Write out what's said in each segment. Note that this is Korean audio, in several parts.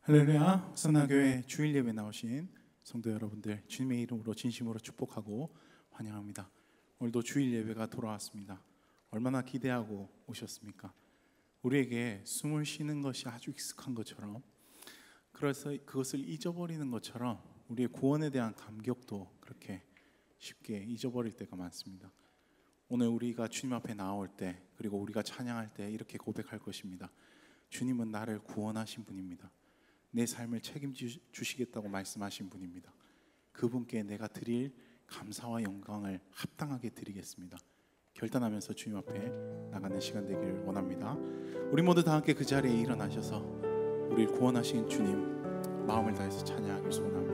할렐루야. 선화교회 주일 예배 나오신 성도 여러분들, 주님의 이름으로 진심으로 축복하고 환영합니다. 오늘도 주일 예배가 돌아왔습니다. 얼마나 기대하고 오셨습니까? 우리에게 숨을 쉬는 것이 아주 익숙한 것처럼, 그래서 그것을 잊어버리는 것처럼 우리의 구원에 대한 감격도 그렇게 쉽게 잊어버릴 때가 많습니다. 오늘 우리가 주님 앞에 나올 때, 그리고 우리가 찬양할 때 이렇게 고백할 것입니다. 주님은 나를 구원하신 분입니다. 내 삶을 책임지시겠다고 말씀하신 분입니다. 그분께 내가 드릴 감사와 영광을 합당하게 드리겠습니다. 결단하면서 주님 앞에 나가는 시간 되기를 원합니다. 우리 모두 다 함께 그 자리에 일어나셔서 우리를 구원하신 주님 마음을 다해서 찬양하길 소원합니다.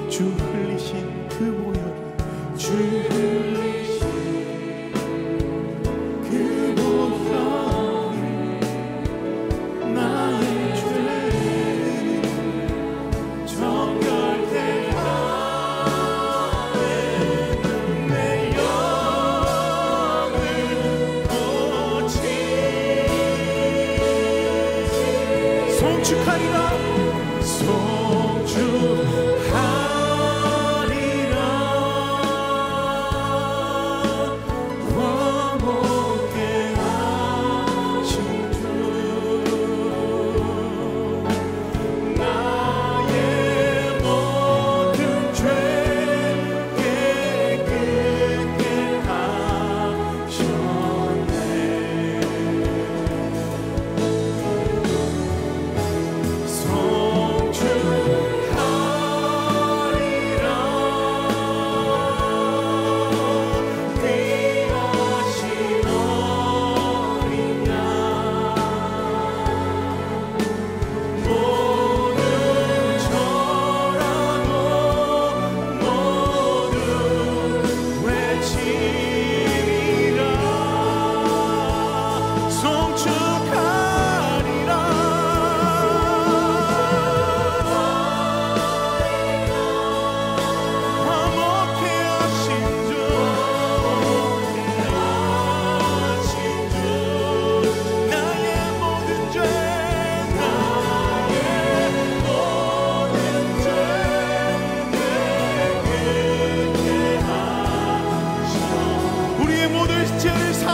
주 흘리신 그 보혈이, 주 흘리신 그 보혈이 나의 죄를 정결케 하네. 내 영을 고치리. 송축하리라, 송축하리라.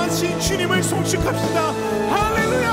전능하신 주님을 송축합시다. 할렐루야.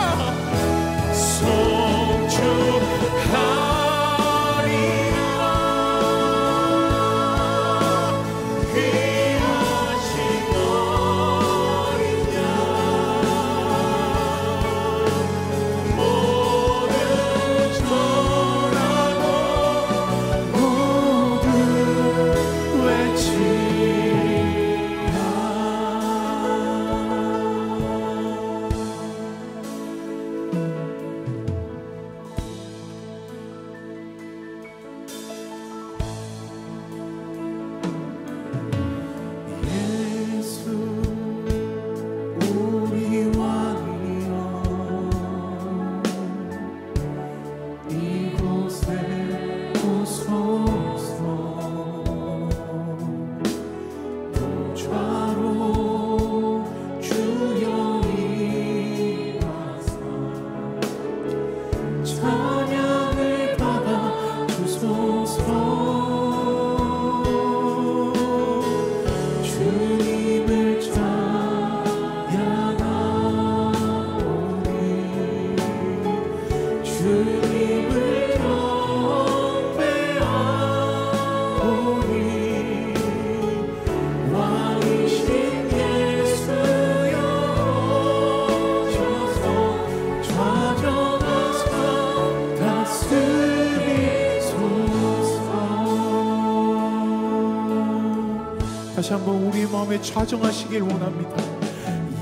다시 한번 우리의 마음에 좌정하시길 원합니다.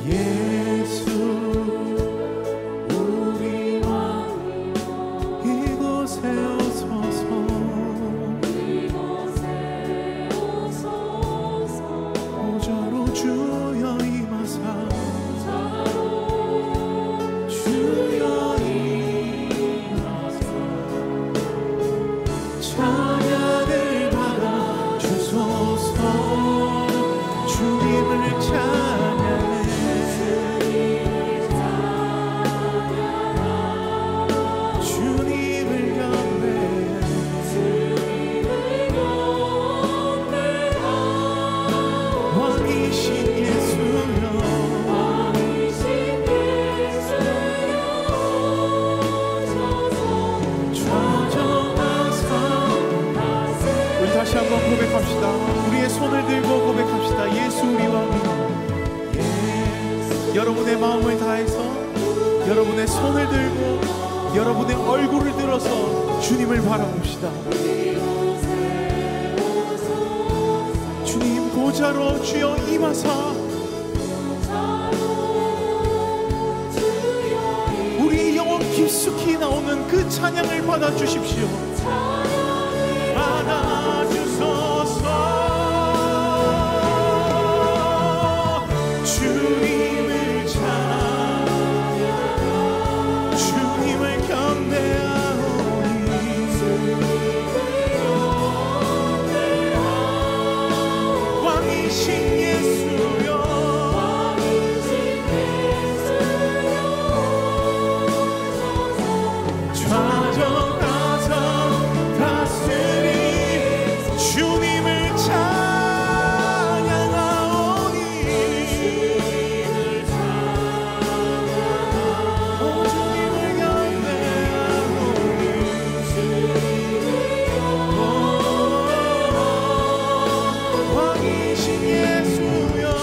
예수 우리와 이곳에 오소서. 보좌로 주여 임하사. 주여 임하사. 찬양을 받아 주소서. 주님을 찬양해. 주님을 경배해. 왕이신 예수여. 우리 다시 한번 고백합시다. 우리의 손을 들고 고백합시다. 예수 우리 왕이여. 여러분의 마음을 다해서 여러분의 손을 들고 여러분의 얼굴을 들어서 주님을 바라봅시다. 주님 보좌로 주여 임하사 우리 영혼 깊숙이 나오는 그 찬양을 받아주십시오. 예수여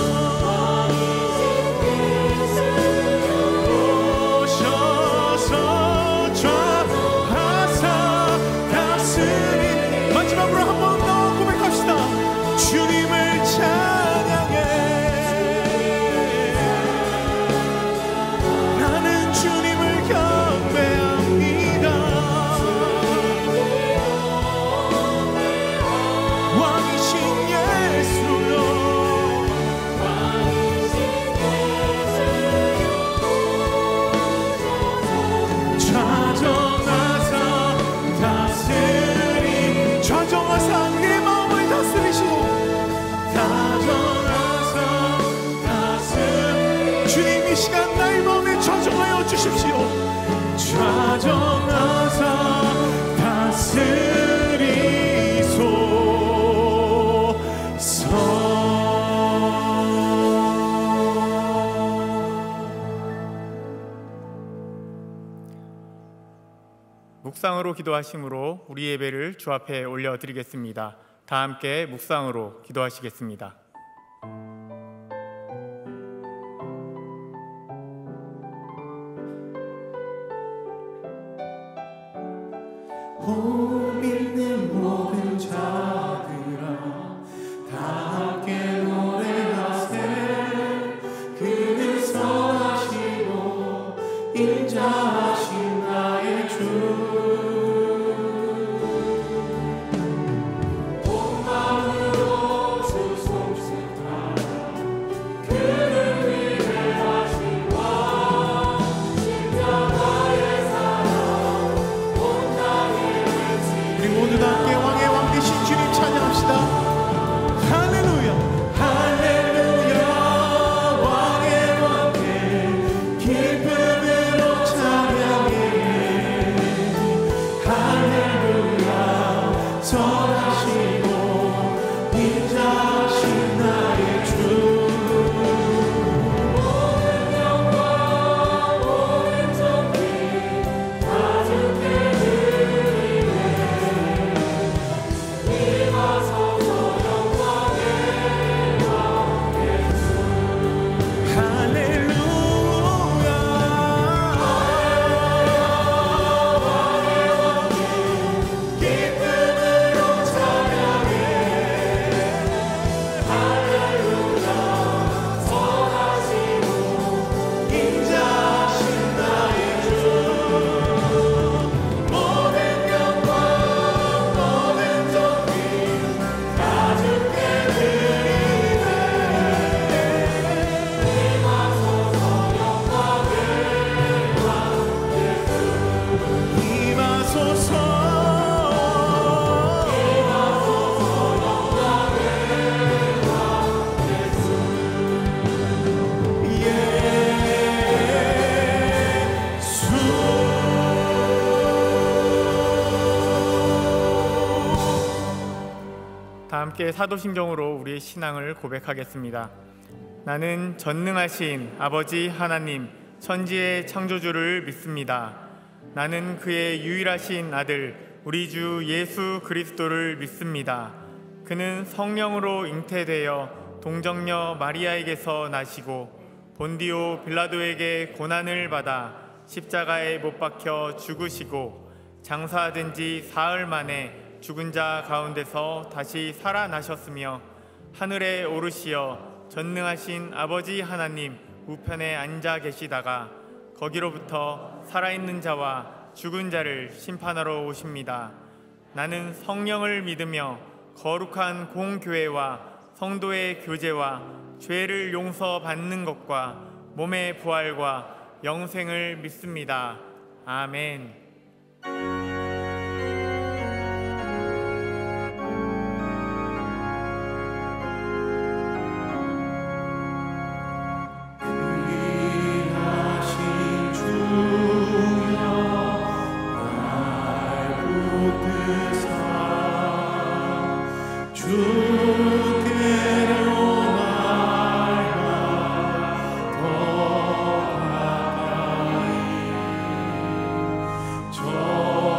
묵상으로 기도하심으로 우리 예배를 주 앞에 올려드리겠습니다. 다 함께 묵상으로 기도하시겠습니다. 복 있는 모든 자들아 다 함께 노래하세. 그는 선하시고 인자하신 나의 주. 함께 사도신경으로 우리의 신앙을 고백하겠습니다. 나는 전능하신 아버지 하나님 천지의 창조주를 믿습니다. 나는 그의 유일하신 아들 우리 주 예수 그리스도를 믿습니다. 그는 성령으로 잉태되어 동정녀 마리아에게서 나시고 본디오 빌라도에게 고난을 받아 십자가에 못 박혀 죽으시고 장사된 지 사흘 만에 죽은 자 가운데서 다시 살아나셨으며 하늘에 오르시어 전능하신 아버지 하나님 우편에 앉아 계시다가 거기로부터 살아있는 자와 죽은 자를 심판하러 오십니다. 나는 성령을 믿으며 거룩한 공교회와 성도의 교제와 죄를 용서받는 것과 몸의 부활과 영생을 믿습니다. 아멘. 저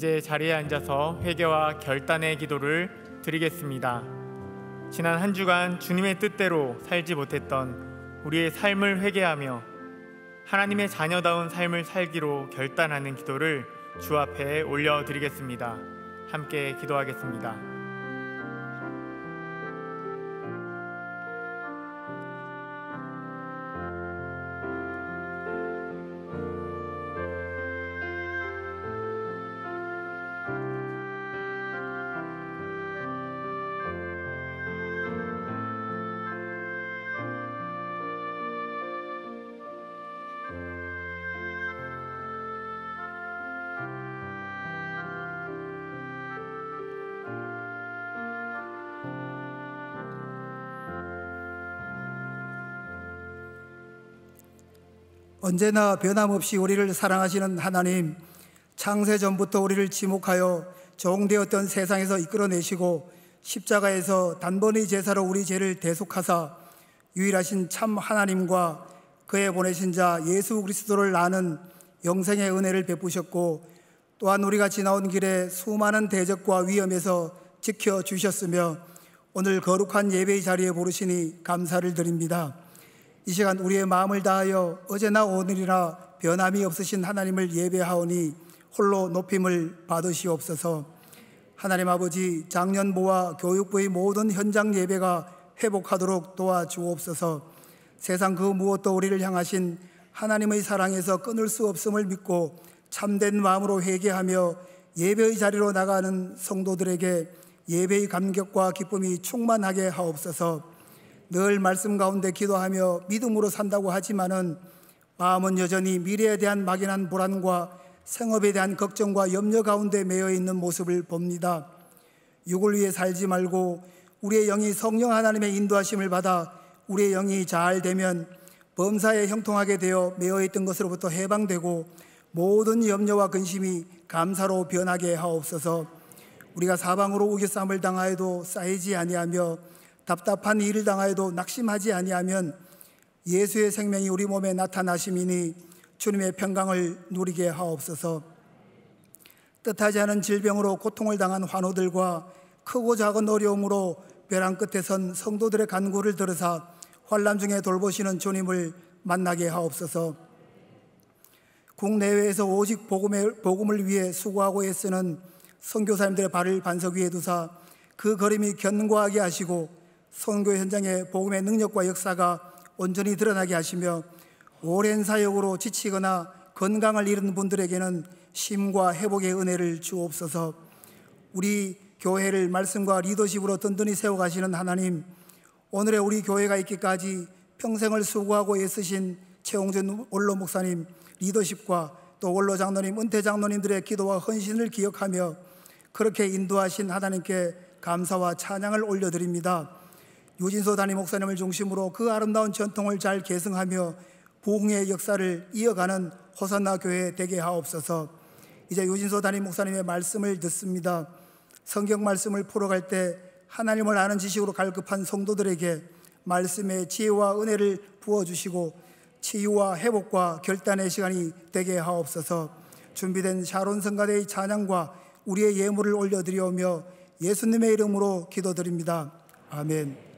이제 자리에 앉아서 회개와 결단의 기도를 드리겠습니다. 지난 한 주간 주님의 뜻대로 살지 못했던 우리의 삶을 회개하며 하나님의 자녀다운 삶을 살기로 결단하는 기도를 주 앞에 올려드리겠습니다. 함께 기도하겠습니다. 언제나 변함없이 우리를 사랑하시는 하나님, 창세전부터 우리를 지목하여 종되었던 세상에서 이끌어내시고 십자가에서 단번의 제사로 우리 죄를 대속하사 유일하신 참 하나님과 그의 보내신 자 예수 그리스도를 아는 영생의 은혜를 베푸셨고, 또한 우리가 지나온 길에 수많은 대적과 위험에서 지켜주셨으며 오늘 거룩한 예배의 자리에 부르시니 감사를 드립니다. 이 시간 우리의 마음을 다하여 어제나 오늘이나 변함이 없으신 하나님을 예배하오니 홀로 높임을 받으시옵소서. 하나님 아버지, 작년부와 교육부의 모든 현장 예배가 회복하도록 도와주옵소서. 세상 그 무엇도 우리를 향하신 하나님의 사랑에서 끊을 수 없음을 믿고 참된 마음으로 회개하며 예배의 자리로 나가는 성도들에게 예배의 감격과 기쁨이 충만하게 하옵소서. 늘 말씀 가운데 기도하며 믿음으로 산다고 하지만은 마음은 여전히 미래에 대한 막연한 불안과 생업에 대한 걱정과 염려 가운데 매여 있는 모습을 봅니다. 육을 위해 살지 말고 우리의 영이 성령 하나님의 인도하심을 받아 우리의 영이 잘 되면 범사에 형통하게 되어 매여 있던 것으로부터 해방되고 모든 염려와 근심이 감사로 변하게 하옵소서. 우리가 사방으로 우겨쌈을 당하여도 쌓이지 아니하며 답답한 일을 당하여도 낙심하지 아니하면 예수의 생명이 우리 몸에 나타나심이니 주님의 평강을 누리게 하옵소서. 뜻하지 않은 질병으로 고통을 당한 환우들과 크고 작은 어려움으로 벼랑 끝에 선 성도들의 간구를 들으사 환난 중에 돌보시는 주님을 만나게 하옵소서. 국내외에서 오직 복음을 위해 수고하고 애쓰는 선교사님들의 발을 반석 위에 두사 그 걸음이 견고하게 하시고 선교 현장에 복음의 능력과 역사가 온전히 드러나게 하시며 오랜 사역으로 지치거나 건강을 잃은 분들에게는 쉼과 회복의 은혜를 주옵소서. 우리 교회를 말씀과 리더십으로 든든히 세워가시는 하나님, 오늘의 우리 교회가 있기까지 평생을 수고하고 애쓰신 최홍준 원로 목사님 리더십과 또 원로 장로님, 은퇴 장로님들의 기도와 헌신을 기억하며 그렇게 인도하신 하나님께 감사와 찬양을 올려드립니다. 유진소 담임 목사님을 중심으로 그 아름다운 전통을 잘 계승하며 부흥의 역사를 이어가는 호산나 교회 되게 하옵소서. 이제 유진소 담임 목사님의 말씀을 듣습니다. 성경 말씀을 풀어갈 때 하나님을 아는 지식으로 갈급한 성도들에게 말씀의 지혜와 은혜를 부어주시고 치유와 회복과 결단의 시간이 되게 하옵소서. 준비된 샤론 성가대의 찬양과 우리의 예물을 올려드리오며 예수님의 이름으로 기도드립니다. 아멘.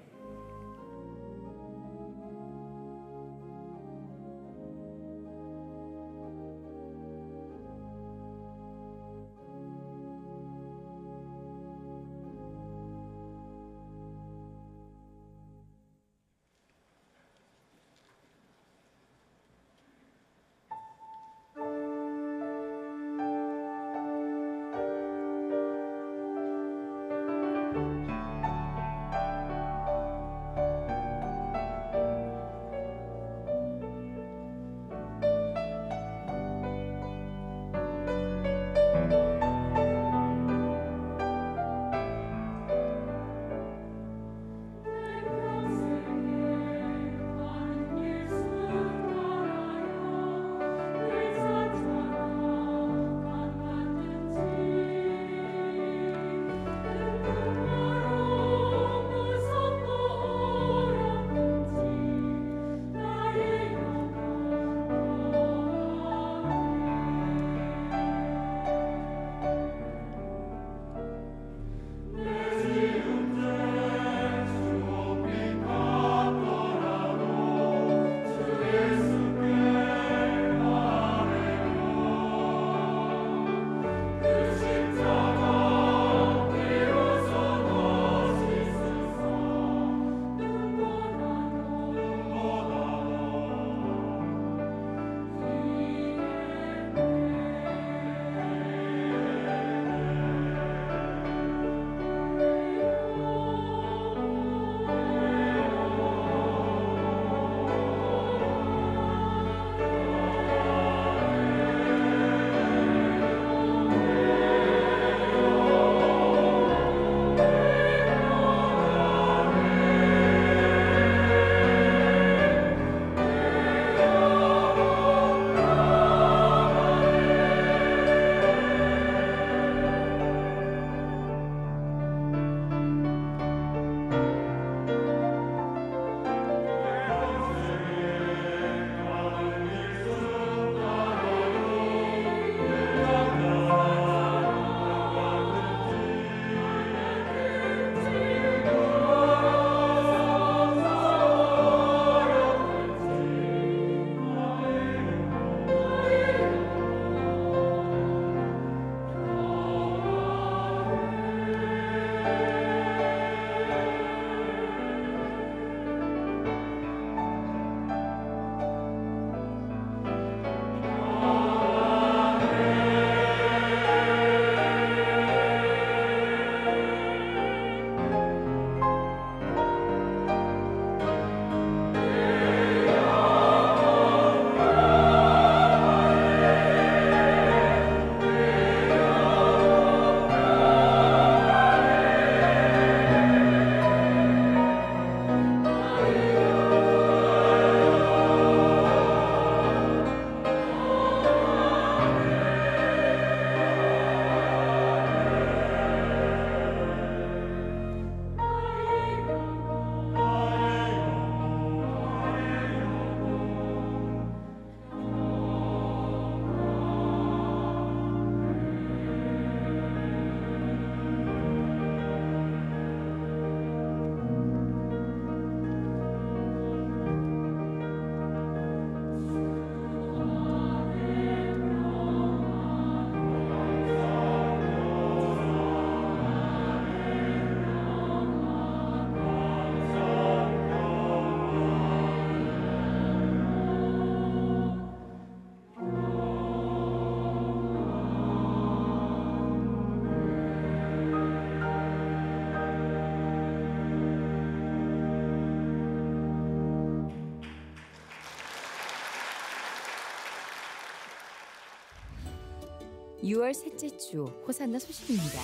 6월 셋째 주 호산나 소식입니다.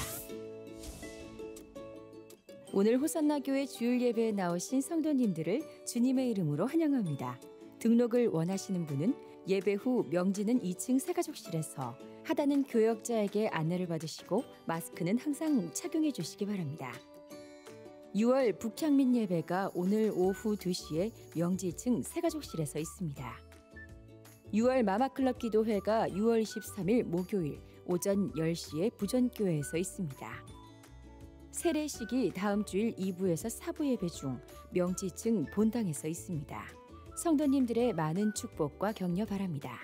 오늘 호산나 교회 주일 예배에 나오신 성도님들을 주님의 이름으로 환영합니다. 등록을 원하시는 분은 예배 후 명지는 2층 새가족실에서 하다는 교역자에게 안내를 받으시고 마스크는 항상 착용해 주시기 바랍니다. 6월 북향민 예배가 오늘 오후 2시에 명지 2층 새가족실에서 있습니다. 6월 마마클럽 기도회가 6월 23일 목요일 오전 10시에 부전교회에서 있습니다. 세례식이 다음 주일 2부에서 4부 예배 중 명지 2층 본당에서 있습니다. 성도님들의 많은 축복과 격려 바랍니다.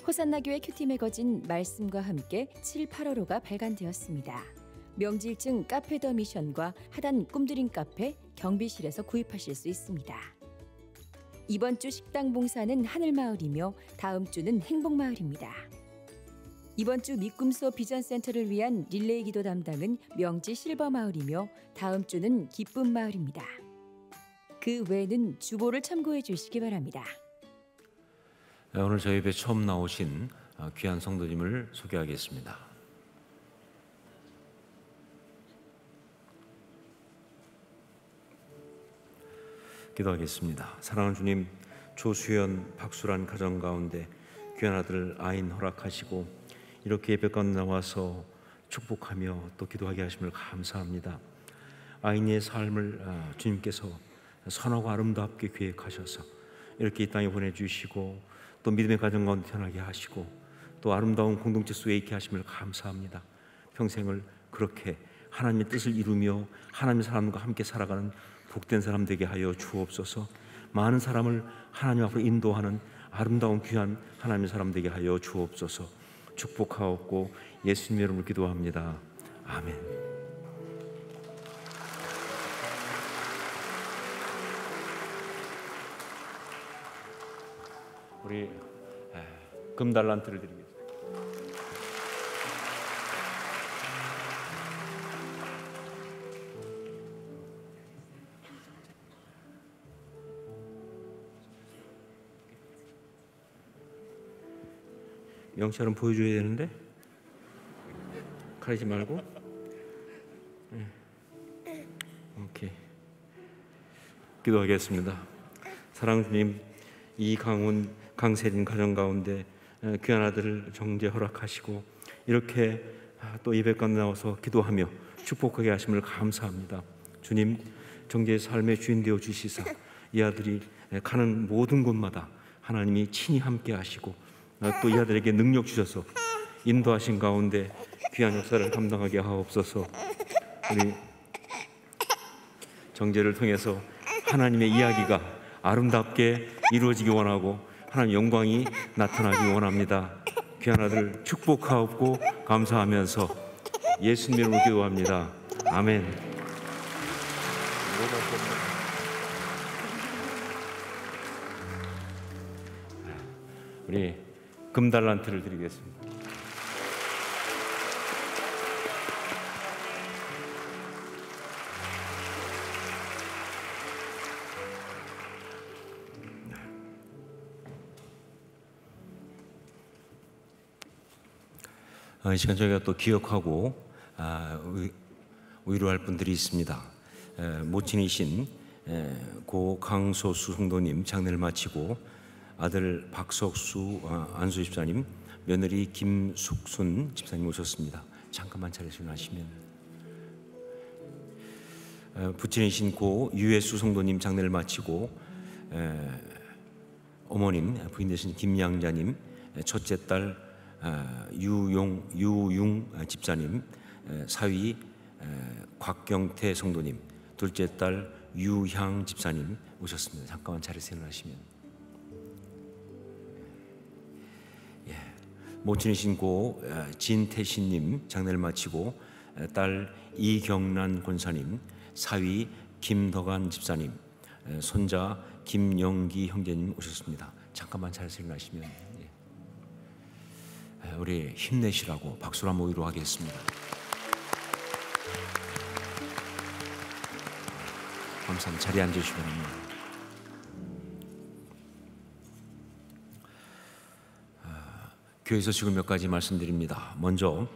호산나교회 큐티 매거진 말씀과 함께 7, 8월호가 발간되었습니다. 명지 1층 카페 더 미션과 하단 꿈드림 카페 경비실에서 구입하실 수 있습니다. 이번 주 식당 봉사는 하늘마을이며 다음 주는 행복마을입니다. 이번 주 미꿈소 비전센터를 위한 릴레이 기도 담당은 명지 실버마을이며 다음 주는 기쁨마을입니다. 그 외에는 주보를 참고해 주시기 바랍니다. 오늘 저희 예배 처음 나오신 귀한 성도님을 소개하겠습니다. 기도하겠습니다. 사랑하는 주님, 조수연, 박수란 가정 가운데 귀한 아들 아인 허락하시고 이렇게 예배 가운데 나와서 축복하며 또 기도하게 하심을 감사합니다. 아인의 삶을 주님께서 선하고 아름답게 계획하셔서 이렇게 이 땅에 보내주시고 또 믿음의 가정 가운데 태어나게 하시고 또 아름다운 공동체 속에 있게 하심을 감사합니다. 평생을 그렇게 하나님의 뜻을 이루며 하나님의 사람과 함께 살아가는 복된 사람 되게 하여 주옵소서. 많은 사람을 하나님 앞으로 인도하는 아름다운 귀한 하나님의 사람 되게 하여 주옵소서. 축복하옵고 예수님의 이름으로 기도합니다. 아멘. 우리 금달란트를 드리겠습니다. 명찰은 보여줘야 되는데 가리지 말고. 오케이. 기도하겠습니다. 사랑하는 주님, 이강훈, 강세린 가정 가운데 귀한 아들을 정죄 허락하시고 이렇게 또 예배 가운데 나와서 기도하며 축복하게 하심을 감사합니다. 주님, 정죄의 삶의 주인 되어 주시사 이 아들이 가는 모든 곳마다 하나님이 친히 함께 하시고 또 이 아들에게 능력 주셔서 인도하신 가운데 귀한 역사를 감당하게 하옵소서. 우리 정죄를 통해서 하나님의 이야기가 아름답게 이루어지기 원하고 하나님 영광이 나타나기 원합니다. 귀한 아들 축복하옵고 감사하면서 예수님 이름으로 기도합니다. 아멘. 우리 금달란트를 드리겠습니다. 이 시간 저희가 또 기억하고 위로할 분들이 있습니다. 모친이신 고 강소수 성도님 장례를 마치고 아들 박석수 안수 집사님, 며느리 김숙순 집사님 오셨습니다. 잠깐만 자리에 나시면. 부친이신 고 유혜수 성도님 장례를 마치고 어머님 부인 되신 김양자님, 첫째 딸 유용 집사님, 사위 곽경태 성도님, 둘째 딸 유향 집사님 오셨습니다. 잠깐만 자리에 일어나시면. 모친이신 고 진태신님 장례를 마치고 딸 이경란 권사님, 사위 김덕안 집사님, 손자 김영기 형제님 오셨습니다. 잠깐만 자리에 일어나시면. 우리 힘내시라고 박수로 한번 위로하겠습니다. 감사합니다. 자리에 앉으시기 바랍니다. 교회에서 지금 몇 가지 말씀드립니다. 먼저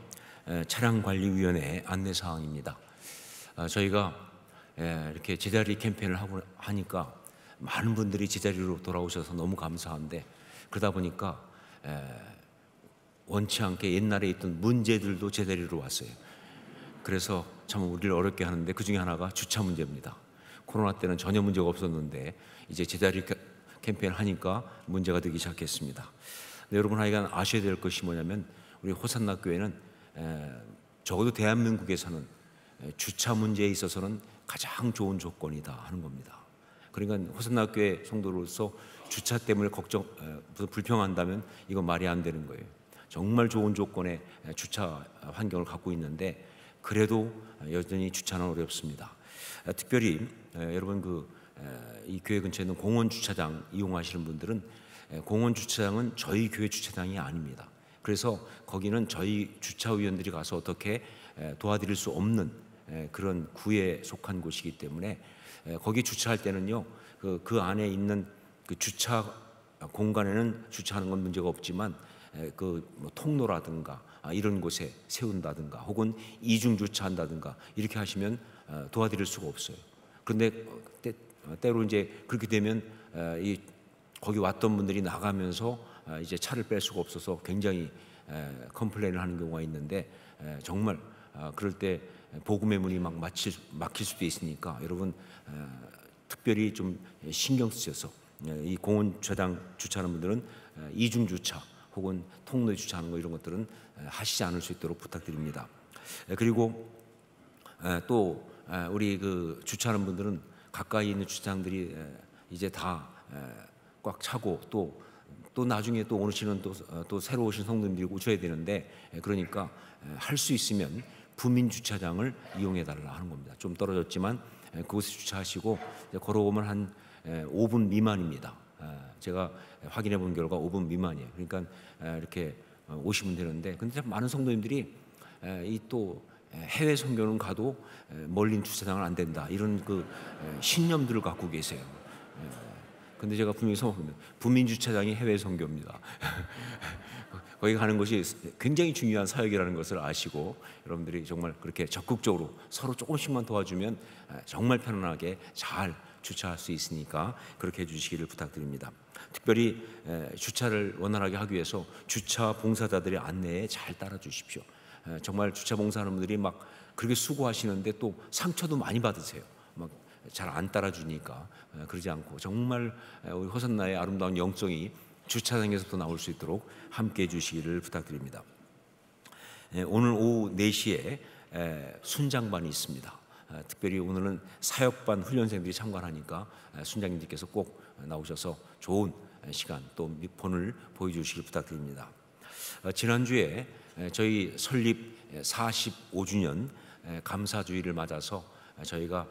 차량관리위원회 안내사항입니다. 저희가 이렇게 제자리 캠페인을 하고 하니까 많은 분들이 제자리로 돌아오셔서 너무 감사한데, 그러다 보니까 원치 않게 옛날에 있던 문제들도 제자리로 왔어요. 그래서 참 우리를 어렵게 하는데 그 중에 하나가 주차 문제입니다. 코로나 때는 전혀 문제가 없었는데 이제 제자리 캠페인을 하니까 문제가 되기 시작했습니다. 여러분 하여간 아셔야 될 것이 뭐냐면, 우리 호산나 교회는 적어도 대한민국에서는 주차 문제에 있어서는 가장 좋은 조건이다 하는 겁니다. 그러니까 호산나 교회 성도로서 주차 때문에 불평한다면 이건 말이 안 되는 거예요. 정말 좋은 조건의 주차 환경을 갖고 있는데 그래도 여전히 주차는 어렵습니다. 특별히 여러분 이 교회 근처에 있는 공원 주차장 이용하시는 분들은, 공원 주차장은 저희 교회 주차장이 아닙니다. 그래서 거기는 저희 주차위원들이 가서 어떻게 도와드릴 수 없는 그런 구에 속한 곳이기 때문에 거기 주차할 때는요, 그 안에 있는 그 주차 공간에는 주차하는 건 문제가 없지만 뭐 통로라든가 이런 곳에 세운다든가 혹은 이중 주차한다든가 이렇게 하시면 도와드릴 수가 없어요. 그런데 때로 이제 그렇게 되면 거기 왔던 분들이 나가면서 이제 차를 뺄 수가 없어서 굉장히 컴플레인을 하는 경우가 있는데, 정말 그럴 때 복음의 문이 막 막힐 수도 있으니까 여러분 특별히 좀 신경 쓰셔서 이 공원 주차장 주차하는 분들은 이중 주차 혹은 통로에 주차하는 거 이런 것들은 하시지 않을 수 있도록 부탁드립니다. 그리고 또 우리 그 주차하는 분들은 가까이 있는 주차장들이 이제 다 꽉 차고 또 나중에 또 오시는 또 새로 오신 성도님들이 오셔야 되는데, 그러니까 할 수 있으면 부민 주차장을 이용해 달라 하는 겁니다. 좀 떨어졌지만 그곳에 주차하시고 걸어오면 한 5분 미만입니다. 제가 확인해 본 결과 5분 미만이에요. 그러니까 이렇게 오시면 되는데, 근데 많은 성도님들이 이 또 해외 선교는 가도 멀린 주차장은 안 된다 이런 그 신념들을 갖고 계세요. 근데 제가 분명히 선언합니다. 부민 주차장이 해외 선교입니다. 거기 가는 것이 굉장히 중요한 사역이라는 것을 아시고 여러분들이 정말 그렇게 적극적으로 서로 조금씩만 도와주면 정말 편안하게 잘 주차할 수 있으니까 그렇게 해주시기를 부탁드립니다. 특별히 주차를 원활하게 하기 위해서 주차 봉사자들의 안내에 잘 따라 주십시오. 정말 주차 봉사하는 분들이 막 그렇게 수고하시는데 또 상처도 많이 받으세요. 막 잘 안 따라주니까 그러지 않고 정말 우리 호산나의 아름다운 영성이 주차장에서부터 나올 수 있도록 함께해 주시기를 부탁드립니다. 오늘 오후 4시에 순장반이 있습니다. 특별히 오늘은 사역반 훈련생들이 참관하니까 순장님들께서 꼭 나오셔서 좋은 시간 또 본을 보여주시길 부탁드립니다. 지난주에 저희 설립 45주년 감사주의를 맞아서 저희가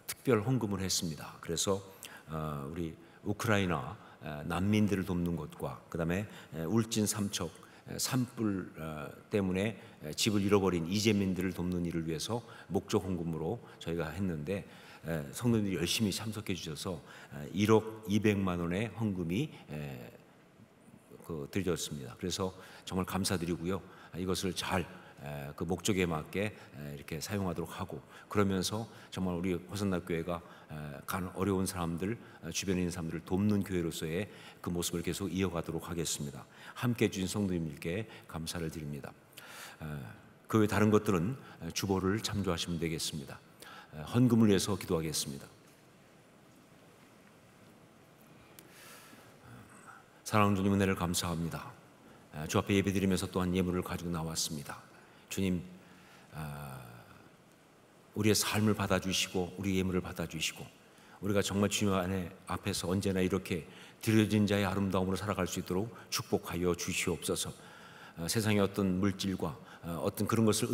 특별 헌금을 했습니다. 그래서 우리 우크라이나 난민들을 돕는 것과 그다음에 울진 삼척 산불 때문에 집을 잃어버린 이재민들을 돕는 일을 위해서 목적 헌금으로 저희가 했는데, 성도님들이 열심히 참석해 주셔서 1억 200만 원의 헌금이 드려졌습니다. 그래서 정말 감사드리고요. 이것을 잘 그 목적에 맞게 이렇게 사용하도록 하고, 그러면서 정말 우리 호산나 교회가 어려운 사람들, 주변에 있는 사람들을 돕는 교회로서의 그 모습을 계속 이어가도록 하겠습니다. 함께해 주신 성도님들께 감사를 드립니다. 그 외 다른 것들은 주보를 참조하시면 되겠습니다. 헌금을 위해서 기도하겠습니다. 사랑하는 주님, 은혜를 감사합니다. 주 앞에 예배드리면서 또한 예물을 가지고 나왔습니다. 주님, 우리의 삶을 받아주시고 우리 예물을 받아주시고 우리가 정말 주님 앞에서 언제나 이렇게 드려진 자의 아름다움으로 살아갈 수 있도록 축복하여 주시옵소서. 세상의 어떤 물질과 어떤 그런 것을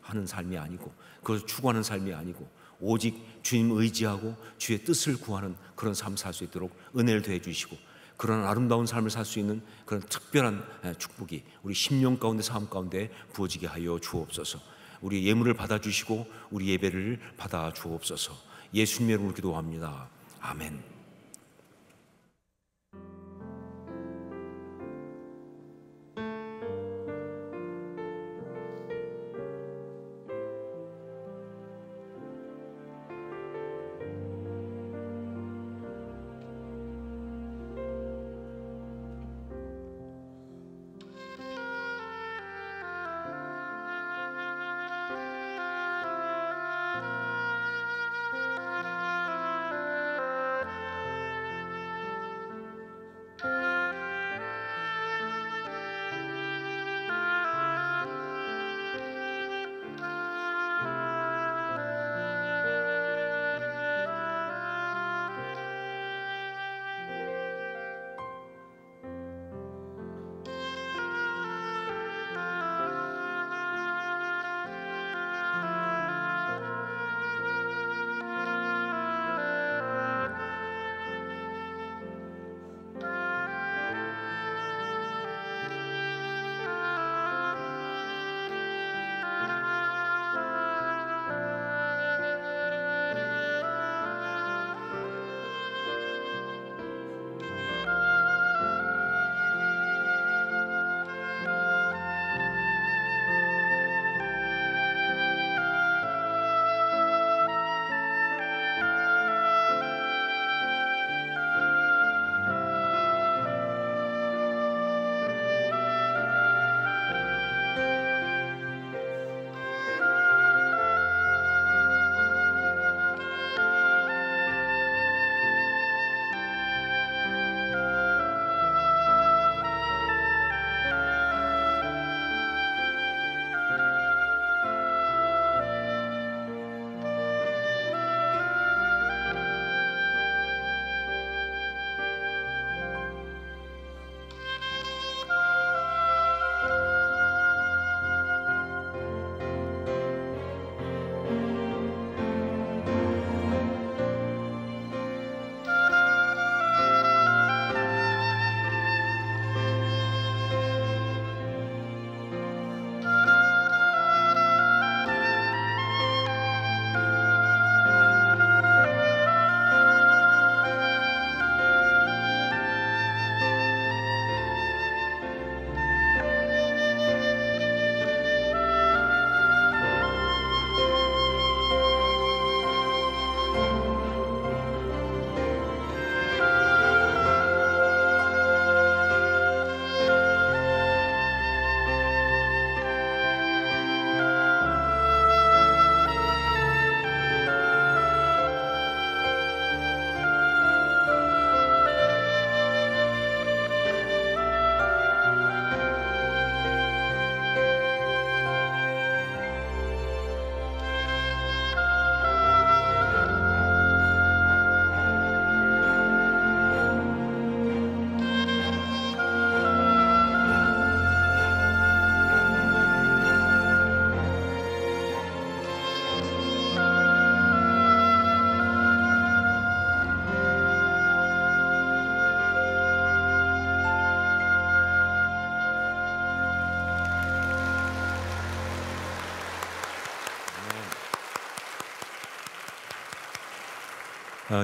하는 삶이 아니고, 그것을 추구하는 삶이 아니고, 오직 주님 의지하고 주의 뜻을 구하는 그런 삶을 살 수 있도록 은혜를 더해 주시고, 그런 아름다운 삶을 살 수 있는 그런 특별한 축복이 우리 심령 가운데 삶 가운데 부어지게 하여 주옵소서. 우리 예물을 받아주시고 우리 예배를 받아 주옵소서. 예수님의 이름으로 기도합니다. 아멘.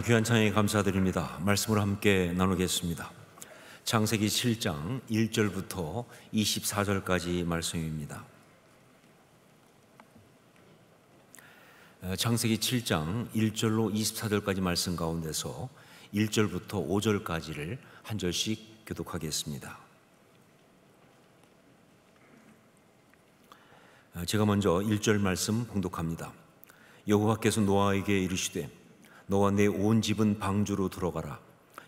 귀한 찬양에 감사드립니다. 말씀을 함께 나누겠습니다. 창세기 7장 1절부터 24절까지 말씀입니다. 창세기 7장 1절로 24절까지 말씀 가운데서 1절부터 5절까지를 한 절씩 교독하겠습니다. 제가 먼저 1절 말씀 봉독합니다. 여호와께서 노아에게 이르시되 너와 내 온 집은 방주로 들어가라.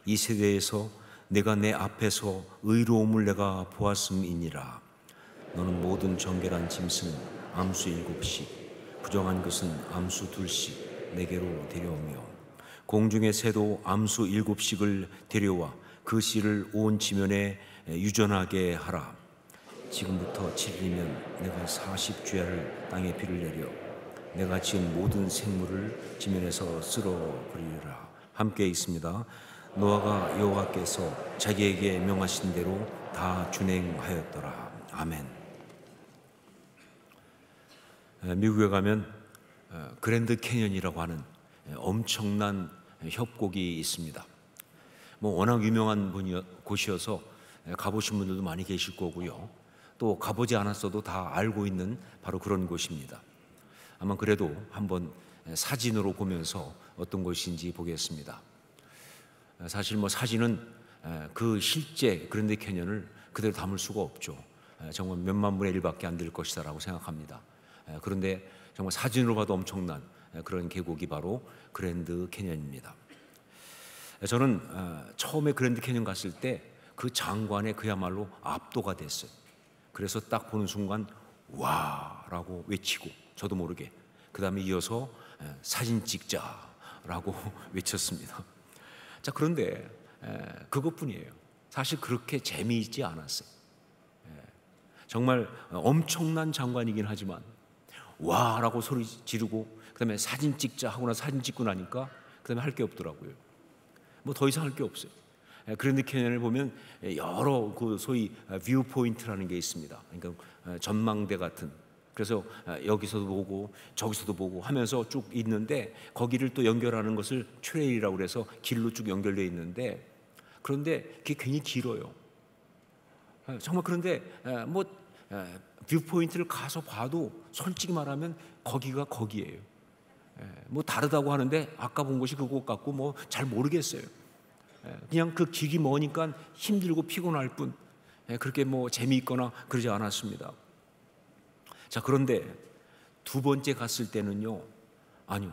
이 세대에서 내가 내 앞에서 의로움을 내가 보았음이니라. 너는 모든 정결한 짐승은 암수 7씩 부정한 것은 암수 2씩 내게로 데려오며 공중의 새도 암수 7씩을 데려와 그 씨를 온 지면에 유전하게 하라. 지금부터 7일이면 내가 40주야를 땅에 비를 내려 내가 지은 모든 생물을 지면에서 쓸어버리리라. 함께 있습니다. 노아가 여호와께서 자기에게 명하신 대로 다 준행하였더라. 아멘. 미국에 가면 그랜드 캐년이라고 하는 엄청난 협곡이 있습니다. 뭐 워낙 유명한 곳이어서 가보신 분들도 많이 계실 거고요. 또 가보지 않았어도 다 알고 있는 바로 그런 곳입니다. 아마 그래도 한번 사진으로 보면서 어떤 곳인지 보겠습니다. 사실 뭐 사진은 그 실제 그랜드 캐년을 그대로 담을 수가 없죠. 정말 몇만 분의 1밖에 안 될 것이다라고 생각합니다. 그런데 정말 사진으로 봐도 엄청난 그런 계곡이 바로 그랜드 캐년입니다. 저는 처음에 그랜드 캐년 갔을 때 그 장관에 그야말로 압도가 됐어요. 그래서 딱 보는 순간 와라고 외치고 저도 모르게 그 다음에 이어서 사진 찍자라고 외쳤습니다. 자, 그런데 그것뿐이에요. 사실 그렇게 재미있지 않았어요. 정말 엄청난 장관이긴 하지만 와라고 소리 지르고 그 다음에 사진 찍자 하고 나서 사진 찍고 나니까 그 다음에 할 게 없더라고요. 뭐 더 이상 할 게 없어요. 그랜드 캐년을 보면 여러 그 소위 뷰 포인트라는 게 있습니다. 그러니까 전망대 같은. 그래서 여기서도 보고 저기서도 보고 하면서 쭉 있는데 거기를 또 연결하는 것을 트레일이라고 그래서 길로 쭉 연결되어 있는데 그런데 그게 굉장히 길어요. 정말 그런데 뭐 뷰 포인트를 가서 봐도 솔직히 말하면 거기가 거기예요. 뭐 다르다고 하는데 아까 본 곳이 그곳 같고 뭐 잘 모르겠어요. 그냥 그 길이 머니까 힘들고 피곤할 뿐 그렇게 뭐 재미있거나 그러지 않았습니다. 자, 그런데 두 번째 갔을 때는요, 아니요,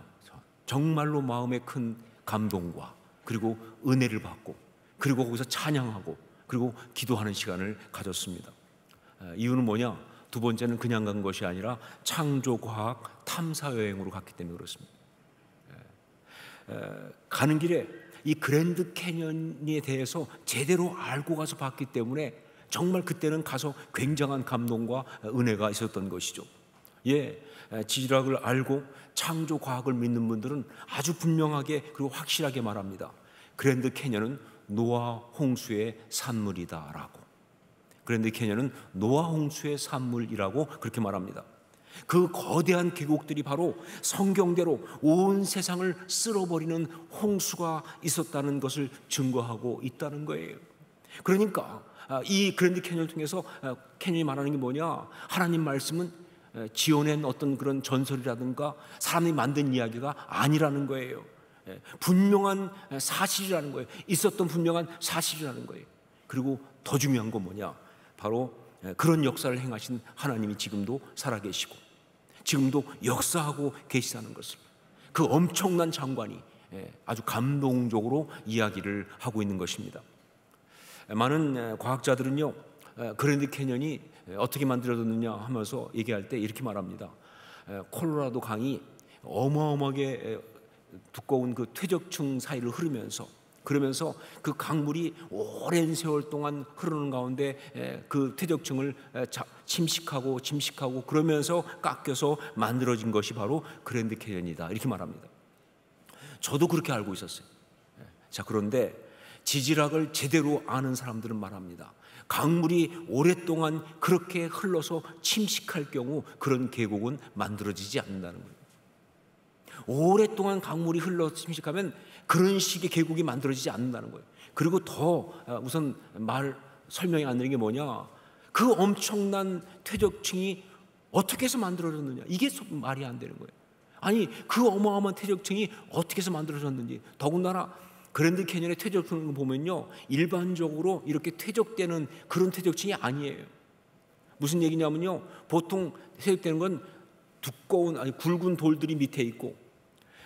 정말로 마음에 큰 감동과 그리고 은혜를 받고 그리고 거기서 찬양하고 그리고 기도하는 시간을 가졌습니다. 이유는 뭐냐? 두 번째는 그냥 간 것이 아니라 창조과학 탐사여행으로 갔기 때문에 그렇습니다. 가는 길에 이 그랜드 캐년에 대해서 제대로 알고 가서 봤기 때문에 정말 그때는 가서 굉장한 감동과 은혜가 있었던 것이죠. 지질학을 알고 창조과학을 믿는 분들은 아주 분명하게 그리고 확실하게 말합니다. 그랜드 캐년은 노아 홍수의 산물이다라고. 그랜드 캐년은 노아 홍수의 산물이라고 그렇게 말합니다. 그 거대한 계곡들이 바로 성경대로 온 세상을 쓸어버리는 홍수가 있었다는 것을 증거하고 있다는 거예요. 그러니까 이 그랜드 캐년을 통해서 캐년이 말하는 게 뭐냐? 하나님 말씀은 지어낸 어떤 그런 전설이라든가 사람이 만든 이야기가 아니라는 거예요. 분명한 사실이라는 거예요. 있었던 분명한 사실이라는 거예요. 그리고 더 중요한 건 뭐냐? 바로 그런 역사를 행하신 하나님이 지금도 살아계시고 지금도 역사하고 계시다는 것을 그 엄청난 장관이 아주 감동적으로 이야기를 하고 있는 것입니다. 많은 과학자들은요, 그랜드 캐년이 어떻게 만들어졌느냐 하면서 얘기할 때 이렇게 말합니다. 콜로라도 강이 어마어마하게 두꺼운 그 퇴적층 사이를 흐르면서 그러면서 그 강물이 오랜 세월 동안 흐르는 가운데 그 퇴적층을 침식하고 그러면서 깎여서 만들어진 것이 바로 그랜드 캐년이다 이렇게 말합니다. 저도 그렇게 알고 있었어요. 자, 그런데 지질학을 제대로 아는 사람들은 말합니다. 강물이 오랫동안 그렇게 흘러서 침식할 경우 그런 계곡은 만들어지지 않는다는 거예요. 오랫동안 강물이 흘러 침식하면 그런 식의 계곡이 만들어지지 않는다는 거예요. 그리고 더 우선 설명이 안 되는 게 뭐냐? 그 엄청난 퇴적층이 어떻게 해서 만들어졌느냐? 이게 말이 안 되는 거예요. 아니, 그 어마어마한 퇴적층이 어떻게 해서 만들어졌는지. 더군다나 그랜드 캐년의 퇴적층을 보면요, 일반적으로 이렇게 퇴적되는 그런 퇴적층이 아니에요. 무슨 얘기냐면요, 보통 퇴적되는 건 두꺼운 굵은 돌들이 밑에 있고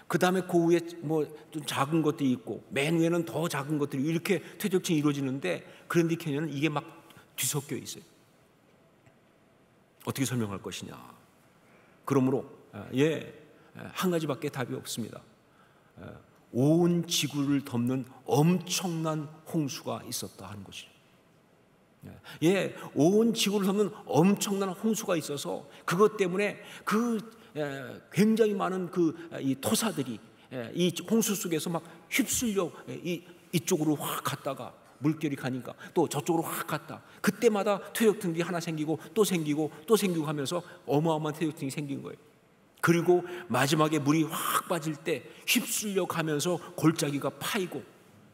그 다음에 그 위에 뭐 좀 작은 것들이 있고 맨 위에는 더 작은 것들이 이렇게 퇴적층이 이루어지는데 그랜드 캐년은 이게 막 뒤섞여 있어요. 어떻게 설명할 것이냐? 그러므로 한 가지밖에 답이 없습니다. 온 지구를 덮는 엄청난 홍수가 있었다 하는 것이죠. 온 지구를 덮는 엄청난 홍수가 있어서 그것 때문에 굉장히 많은 이 토사들이 이 홍수 속에서 막 휩쓸려 이쪽으로 확 갔다가 물결이 가니까 또 저쪽으로 확 갔다. 그때마다 퇴적층이 하나 생기고 또 생기고 또 생기고 하면서 어마어마한 퇴적층이 생긴 거예요. 그리고 마지막에 물이 확 빠질 때 휩쓸려 가면서 골짜기가 파이고,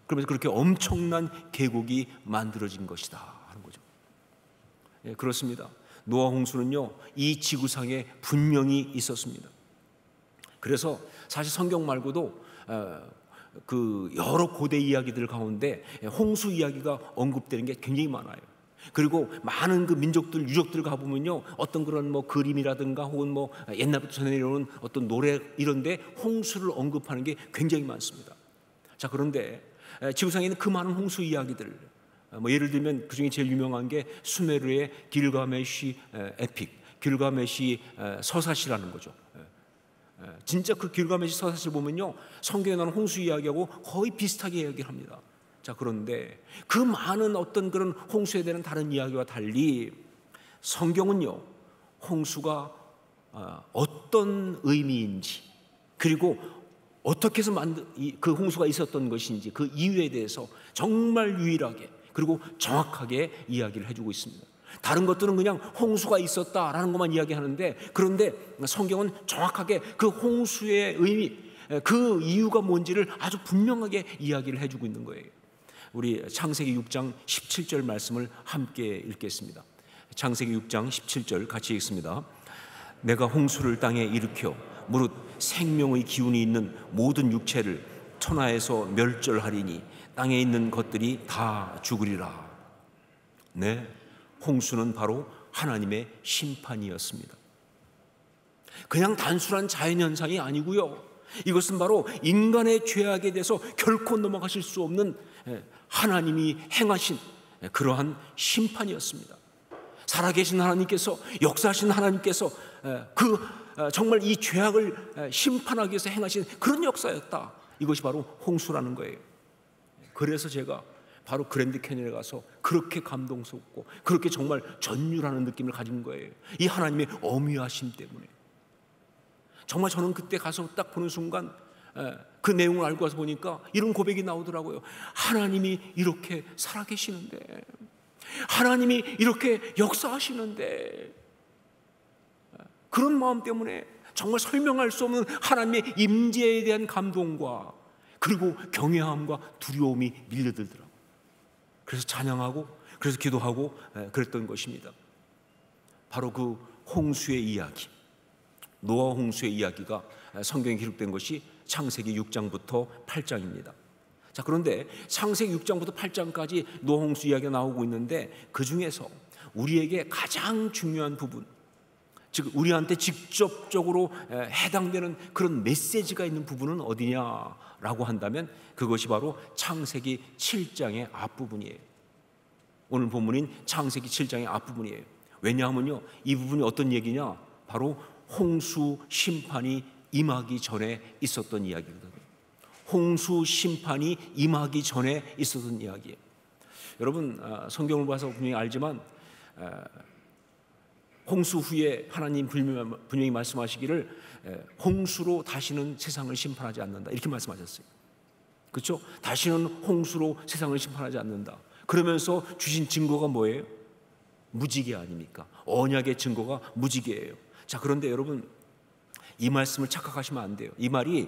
그러면서 그렇게 엄청난 계곡이 만들어진 것이다 하는 거죠. 예, 그렇습니다. 노아 홍수는요, 이 지구상에 분명히 있었습니다. 그래서 사실 성경 말고도 그 여러 고대 이야기들 가운데 홍수 이야기가 언급되는 게 굉장히 많아요. 그리고 많은 그 민족들, 유족들 가보면요, 어떤 그런 뭐 그림이라든가 혹은 뭐 옛날부터 전해내려오는 어떤 노래 이런데 홍수를 언급하는 게 굉장히 많습니다. 자, 그런데 지구상에 있는 그 많은 홍수 이야기들, 뭐 예를 들면 그 중에 제일 유명한 게 수메르의 길가메시 에픽, 길가메시 서사시라는 거죠. 진짜 그 길가메시 서사시를 보면요, 성경에 나오는 홍수 이야기하고 거의 비슷하게 이야기를 합니다. 자, 그런데 그 많은 어떤 그런 홍수에 대한 다른 이야기와 달리 성경은요, 홍수가 어떤 의미인지, 그리고 어떻게 해서 그 홍수가 있었던 것인지, 그 이유에 대해서 정말 유일하게 그리고 정확하게 이야기를 해주고 있습니다. 다른 것들은 그냥 홍수가 있었다라는 것만 이야기하는데, 그런데 성경은 정확하게 그 홍수의 의미, 그 이유가 뭔지를 아주 분명하게 이야기를 해주고 있는 거예요. 우리 창세기 6장 17절 말씀을 함께 읽겠습니다. 창세기 6장 17절 같이 읽습니다. 내가 홍수를 땅에 일으켜 무릇 생명의 기운이 있는 모든 육체를 천하에서 멸절하리니 땅에 있는 것들이 다 죽으리라. 네, 홍수는 바로 하나님의 심판이었습니다. 그냥 단순한 자연현상이 아니고요, 이것은 바로 인간의 죄악에 대해서 결코 넘어가실 수 없는 하나님이 행하신 그러한 심판이었습니다. 살아계신 하나님께서, 역사하신 하나님께서 정말 이 죄악을 심판하기 위해서 행하신 그런 역사였다. 이것이 바로 홍수라는 거예요. 그래서 제가 바로 그랜드 캐니언에 가서 그렇게 감동스럽고 그렇게 정말 전율하는 느낌을 가진 거예요. 이 하나님의 어미하심 때문에. 정말 저는 그때 가서 딱 보는 순간 그 내용을 알고 와서 보니까 이런 고백이 나오더라고요. 하나님이 이렇게 살아계시는데, 하나님이 이렇게 역사하시는데, 그런 마음 때문에 정말 설명할 수 없는 하나님의 임재에 대한 감동과 그리고 경외함과 두려움이 밀려들더라고요. 그래서 찬양하고, 그래서 기도하고 그랬던 것입니다. 바로 그 홍수의 이야기, 노아 홍수의 이야기가 성경에 기록된 것이 창세기 6장부터 8장입니다. 자, 그런데 창세기 6장부터 8장까지 노아 홍수 이야기가 나오고 있는데, 그 중에서 우리에게 가장 중요한 부분, 즉 우리한테 직접적으로 해당되는 그런 메시지가 있는 부분은 어디냐라고 한다면 그것이 바로 창세기 7장의 앞부분이에요. 오늘 본문인 창세기 7장의 앞부분이에요. 왜냐하면요, 이 부분이 어떤 얘기냐, 바로 홍수 심판이 임하기 전에 있었던 이야기거든요. 홍수 심판이 임하기 전에 있었던 이야기예요. 여러분, 성경을 봐서 분명히 알지만 홍수 후에 하나님 분명히 말씀하시기를 홍수로 다시는 세상을 심판하지 않는다, 이렇게 말씀하셨어요. 그렇죠? 다시는 홍수로 세상을 심판하지 않는다. 그러면서 주신 증거가 뭐예요? 무지개 아닙니까? 언약의 증거가 무지개예요. 자, 그런데 여러분, 이 말씀을 착각하시면 안 돼요. 이 말이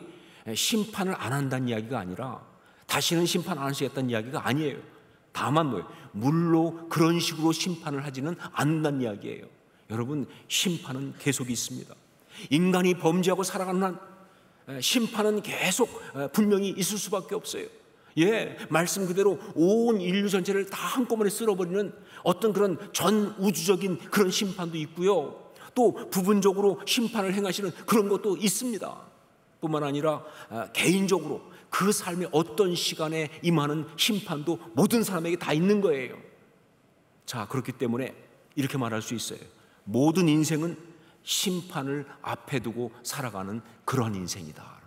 심판을 안 한다는 이야기가 아니라 다시는 심판 안 하시겠다는 이야기가 아니에요. 다만 뭐예요? 물로 그런 식으로 심판을 하지는 않는다는 이야기예요. 여러분, 심판은 계속 있습니다. 인간이 범죄하고 살아가는 한 심판은 계속 분명히 있을 수밖에 없어요. 예, 말씀 그대로 온 인류 전체를 다 한꺼번에 쓸어버리는 어떤 그런 전 우주적인 그런 심판도 있고요, 또 부분적으로 심판을 행하시는 그런 것도 있습니다. 뿐만 아니라 개인적으로 그 삶의 어떤 시간에 임하는 심판도 모든 사람에게 다 있는 거예요. 자, 그렇기 때문에 이렇게 말할 수 있어요. 모든 인생은 심판을 앞에 두고 살아가는 그런 인생이다.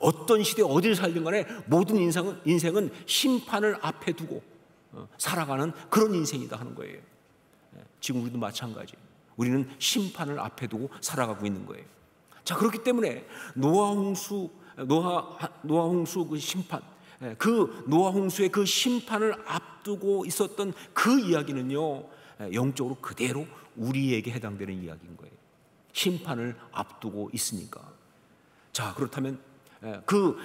어떤 시대에 어디를 살든 간에 모든 인생은 심판을 앞에 두고 살아가는 그런 인생이다 하는 거예요. 지금 우리도 마찬가지예요. 우리는 심판을 앞에 두고 살아가고 있는 거예요. 자, 그렇기 때문에 노아 홍수 그 심판, 그 노아 홍수의 그 심판을 앞두고 있었던 그 이야기는요, 영적으로 그대로 우리에게 해당되는 이야기인 거예요. 심판을 앞두고 있으니까. 자, 그렇다면 그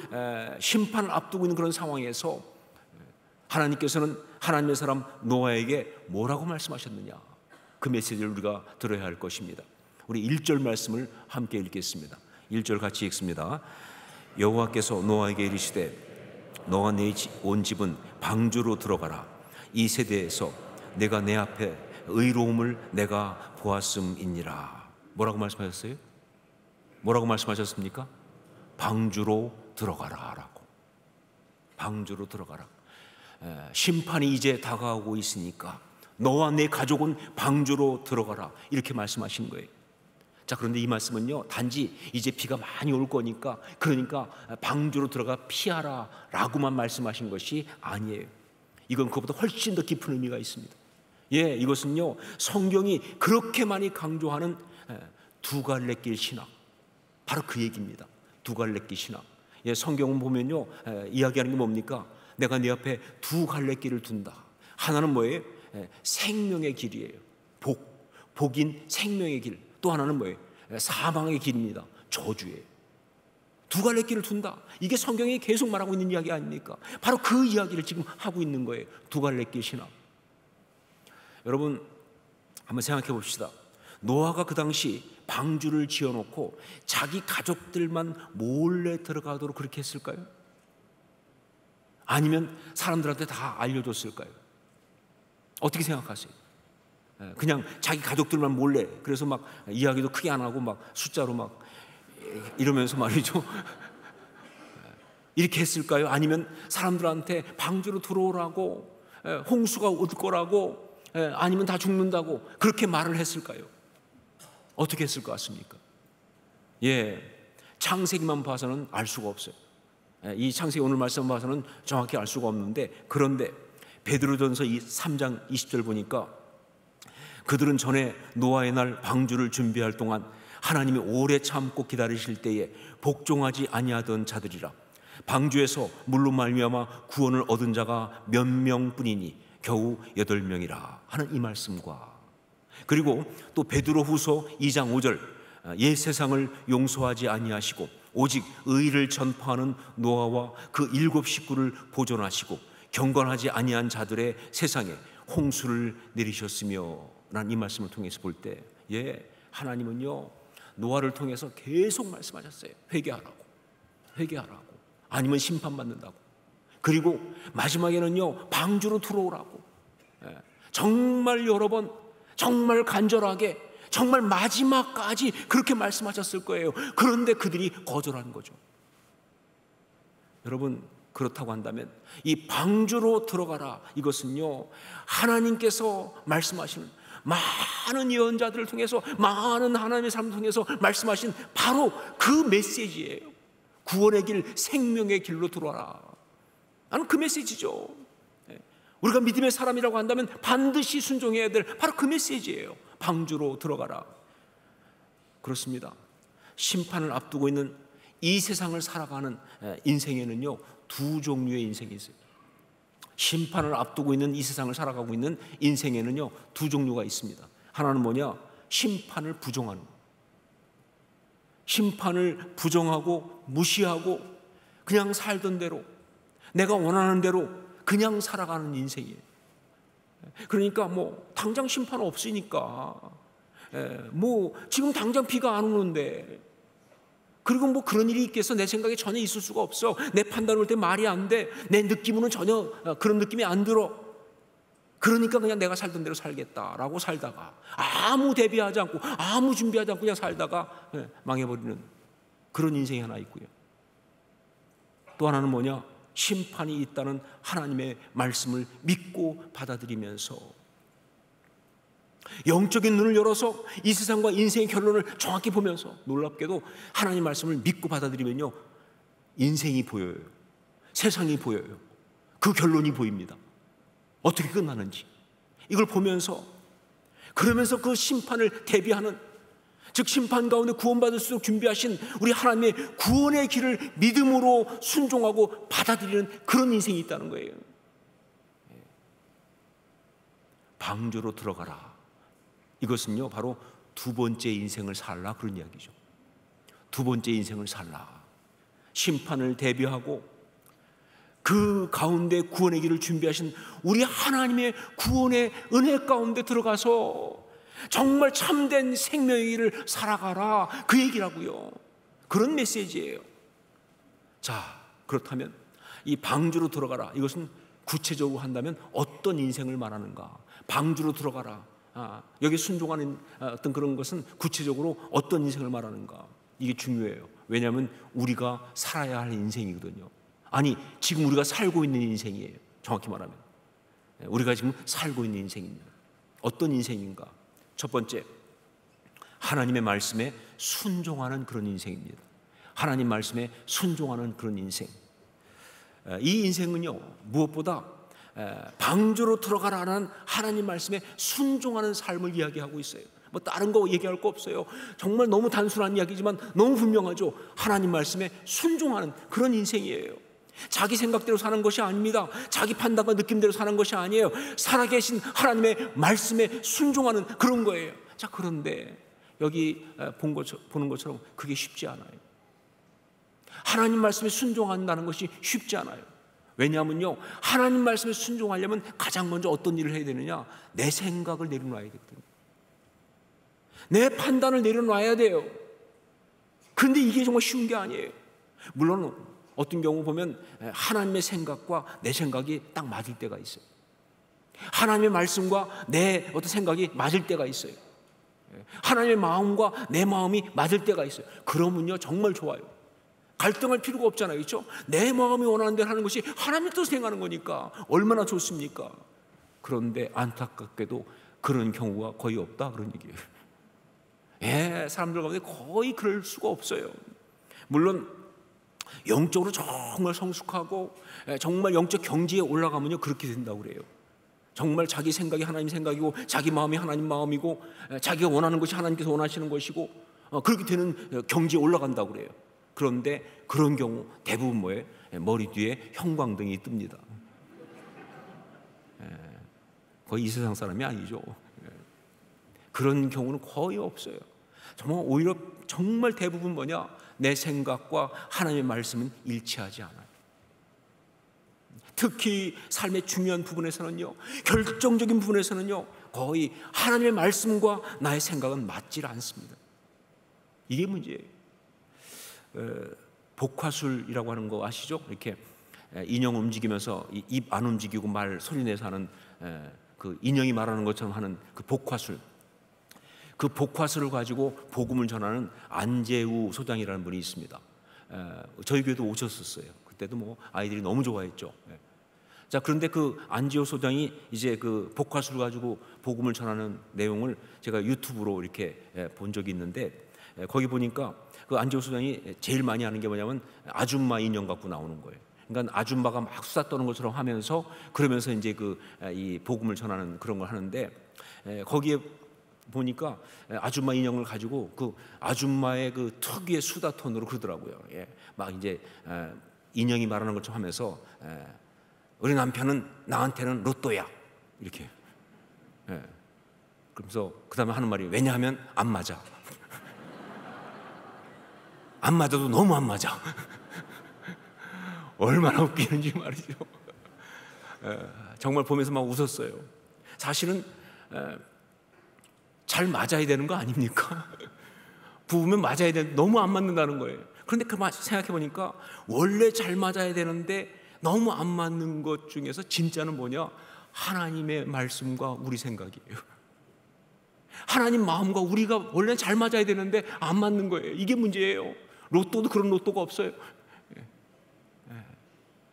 심판을 앞두고 있는 그런 상황에서 하나님께서는 하나님의 사람 노아에게 뭐라고 말씀하셨느냐, 그 메시지를 우리가 들어야 할 것입니다. 우리 1절 말씀을 함께 읽겠습니다. 1절 같이 읽습니다. 여호와께서 노아에게 이르시되 너와 네 온 집은 방주로 들어가라. 이 세대에서 내가 내 앞에 의로움을 내가 보았음이니라. 뭐라고 말씀하셨어요? 뭐라고 말씀하셨습니까? 방주로 들어가라 라고. 방주로 들어가라. 심판이 이제 다가오고 있으니까 너와 내 가족은 방주로 들어가라, 이렇게 말씀하신 거예요. 자, 그런데 이 말씀은요, 단지 이제 비가 많이 올 거니까, 그러니까 방주로 들어가 피하라 라고만 말씀하신 것이 아니에요. 이건 그것보다 훨씬 더 깊은 의미가 있습니다. 예, 이것은요, 성경이 그렇게 많이 강조하는 두 갈래길 신학, 바로 그 얘기입니다. 두 갈래길 신학. 예, 성경은 보면요, 이야기하는 게 뭡니까? 내가 네 앞에 두 갈래길을 둔다. 하나는 뭐예요? 생명의 길이에요. 복인 생명의 길. 또 하나는 뭐예요? 사망의 길입니다. 저주예요. 두 갈래길을 둔다. 이게 성경이 계속 말하고 있는 이야기 아닙니까? 바로 그 이야기를 지금 하고 있는 거예요. 두 갈래길 신학. 여러분, 한번 생각해 봅시다. 노아가 그 당시 방주를 지어놓고 자기 가족들만 몰래 들어가도록 그렇게 했을까요? 아니면 사람들한테 다 알려줬을까요? 어떻게 생각하세요? 그냥 자기 가족들만 몰래, 그래서 막 이야기도 크게 안 하고 막 숫자로 막 이러면서 말이죠, 이렇게 했을까요? 아니면 사람들한테 방주로 들어오라고, 홍수가 올 거라고, 아니면 다 죽는다고 그렇게 말을 했을까요? 어떻게 했을 것 같습니까? 예, 창세기만 봐서는 알 수가 없어요. 이 창세기 오늘 말씀 봐서는 정확히 알 수가 없는데, 그런데 베드로전서 3장 20절 보니까 그들은 전에 노아의 날 방주를 준비할 동안 하나님이 오래 참고 기다리실 때에 복종하지 아니하던 자들이라. 방주에서 물로 말미암아 구원을 얻은 자가 몇 명뿐이니 겨우 8명이라 하는 이 말씀과, 그리고 또 베드로후서 2장 5절 옛 세상을 용서하지 아니하시고 오직 의를 전파하는 노아와 그 7 식구를 보존하시고 경건하지 아니한 자들의 세상에 홍수를 내리셨으며 라는 이 말씀을 통해서 볼 때, 예, 하나님은요 노아를 통해서 계속 말씀하셨어요. 회개하라고, 아니면 심판받는다고. 그리고 마지막에는요 방주로 들어오라고. 정말 여러 번, 정말 간절하게, 정말 마지막까지 그렇게 말씀하셨을 거예요. 그런데 그들이 거절하는 거죠. 여러분, 그렇다고 한다면 이 방주로 들어가라, 이것은요 하나님께서 말씀하시는, 많은 예언자들을 통해서, 많은 하나님의 사람을 통해서 말씀하신 바로 그 메시지예요. 구원의 길, 생명의 길로 들어와라. 나는 그 메시지죠. 우리가 믿음의 사람이라고 한다면 반드시 순종해야 될 바로 그 메시지예요. 방주로 들어가라. 그렇습니다. 심판을 앞두고 있는 이 세상을 살아가는 인생에는요 두 종류의 인생이 있어요. 심판을 앞두고 있는 이 세상을 살아가고 있는 인생에는요 두 종류가 있습니다. 하나는 뭐냐? 심판을 부정하는 거. 심판을 부정하고 무시하고 그냥 살던 대로, 내가 원하는 대로 그냥 살아가는 인생이에요. 그러니까 뭐 당장 심판 없으니까, 뭐 지금 당장 비가 안 오는데, 그리고 뭐 그런 일이 있겠어? 내 생각에 전혀 있을 수가 없어. 내 판단을 볼 때 말이 안 돼. 내 느낌으로는 전혀 그런 느낌이 안 들어. 그러니까 그냥 내가 살던 대로 살겠다라고 살다가 아무 대비하지 않고, 아무 준비하지 않고 그냥 살다가 망해버리는 그런 인생이 하나 있고요. 또 하나는 뭐냐? 심판이 있다는 하나님의 말씀을 믿고 받아들이면서 영적인 눈을 열어서 이 세상과 인생의 결론을 정확히 보면서, 놀랍게도 하나님 말씀을 믿고 받아들이면요 인생이 보여요. 세상이 보여요. 그 결론이 보입니다. 어떻게 끝나는지 이걸 보면서, 그러면서 그 심판을 대비하는, 즉 심판 가운데 구원받을 수 있도록 준비하신 우리 하나님의 구원의 길을 믿음으로 순종하고 받아들이는 그런 인생이 있다는 거예요. 방주로 들어가라. 이것은요 바로 두 번째 인생을 살라, 그런 이야기죠. 두 번째 인생을 살라. 심판을 대비하고 그 가운데 구원의 길을 준비하신 우리 하나님의 구원의 은혜 가운데 들어가서 정말 참된 생명의 길을 살아가라, 그 얘기라고요. 그런 메시지예요. 자, 그렇다면 이 방주로 들어가라, 이것은 구체적으로 한다면 어떤 인생을 말하는가? 방주로 들어가라, 여기 순종하는 어떤 그런 것은 구체적으로 어떤 인생을 말하는가? 이게 중요해요. 왜냐하면 우리가 살아야 할 인생이거든요. 아니, 지금 우리가 살고 있는 인생이에요. 정확히 말하면 우리가 지금 살고 있는 인생입니다. 어떤 인생인가? 첫 번째, 하나님의 말씀에 순종하는 그런 인생입니다. 하나님 말씀에 순종하는 그런 인생. 이 인생은요, 무엇보다 방주로 들어가라는 하나님 말씀에 순종하는 삶을 이야기하고 있어요. 뭐 다른 거 얘기할 거 없어요. 정말 너무 단순한 이야기지만 너무 분명하죠. 하나님 말씀에 순종하는 그런 인생이에요. 자기 생각대로 사는 것이 아닙니다. 자기 판단과 느낌대로 사는 것이 아니에요. 살아계신 하나님의 말씀에 순종하는 그런 거예요. 자, 그런데 여기 보는 것처럼 그게 쉽지 않아요. 하나님 말씀에 순종한다는 것이 쉽지 않아요. 왜냐하면요, 하나님 말씀에 순종하려면 가장 먼저 어떤 일을 해야 되느냐? 내 생각을 내려놔야 되거든요. 내 판단을 내려놔야 돼요. 그런데 이게 정말 쉬운 게 아니에요. 물론 어떤 경우 보면 하나님의 생각과 내 생각이 딱 맞을 때가 있어요. 하나님의 말씀과 내 어떤 생각이 맞을 때가 있어요. 하나님의 마음과 내 마음이 맞을 때가 있어요. 그러면요, 정말 좋아요. 갈등할 필요가 없잖아요. 그렇죠? 내 마음이 원하는 대로 하는 것이 하나님의 뜻을 행하는 거니까 얼마나 좋습니까? 그런데 안타깝게도 그런 경우가 거의 없다, 그런 얘기예요. 사람들 가운데 거의 그럴 수가 없어요. 물론 영적으로 정말 성숙하고 정말 영적 경지에 올라가면요, 그렇게 된다고 그래요. 정말 자기 생각이 하나님 생각이고 자기 마음이 하나님 마음이고 자기가 원하는 것이 하나님께서 원하시는 것이고 그렇게 되는 경지에 올라간다고 그래요. 그런데 그런 경우 대부분 뭐예요? 머리 뒤에 형광등이 뜹니다. 거의 이 세상 사람이 아니죠. 그런 경우는 거의 없어요. 정말 오히려 정말 대부분 뭐냐? 내 생각과 하나님의 말씀은 일치하지 않아요. 특히 삶의 중요한 부분에서는요, 결정적인 부분에서는요, 거의 하나님의 말씀과 나의 생각은 맞질 않습니다. 이게 문제예요. 복화술이라고 하는 거 아시죠? 이렇게 인형 움직이면서 입 안 움직이고 말 소리 내서 하는 그 인형이 말하는 것처럼 하는 그 복화술. 그 복화술을 가지고 복음을 전하는 안재우 소장이라는 분이 있습니다. 저희 교회도 오셨었어요. 그때도 뭐 아이들이 너무 좋아했죠. 자, 그런데 그 안재우 소장이 이제 그 복화술을 가지고 복음을 전하는 내용을 제가 유튜브로 이렇게 본 적이 있는데, 거기 보니까 그 안재우 소장이 제일 많이 하는 게 뭐냐면 아줌마 인형 갖고 나오는 거예요. 그러니까 아줌마가 막 수다 떠는 것처럼 하면서 그러면서 이제 이 복음을 전하는 그런 걸 하는데, 거기에 보니까 아줌마 인형을 가지고 그 아줌마의 그 특유의 수다 톤으로 그러더라고요. 막 이제 인형이 말하는 것처럼 하면서 우리 남편은 나한테는 로또야, 이렇게. 그러면서 그 다음에 하는 말이, 왜냐하면 안 맞아. 안 맞아도 너무 안 맞아. 얼마나 웃기는지 말이죠. 정말 보면서 막 웃었어요. 사실은 잘 맞아야 되는 거 아닙니까? 부부면 맞아야 되는데 너무 안 맞는다는 거예요. 그런데 그 생각해 보니까 원래 잘 맞아야 되는데 너무 안 맞는 것 중에서 진짜는 뭐냐? 하나님의 말씀과 우리 생각이에요. 하나님 마음과 우리가 원래 잘 맞아야 되는데 안 맞는 거예요. 이게 문제예요. 로또도 그런 로또가 없어요.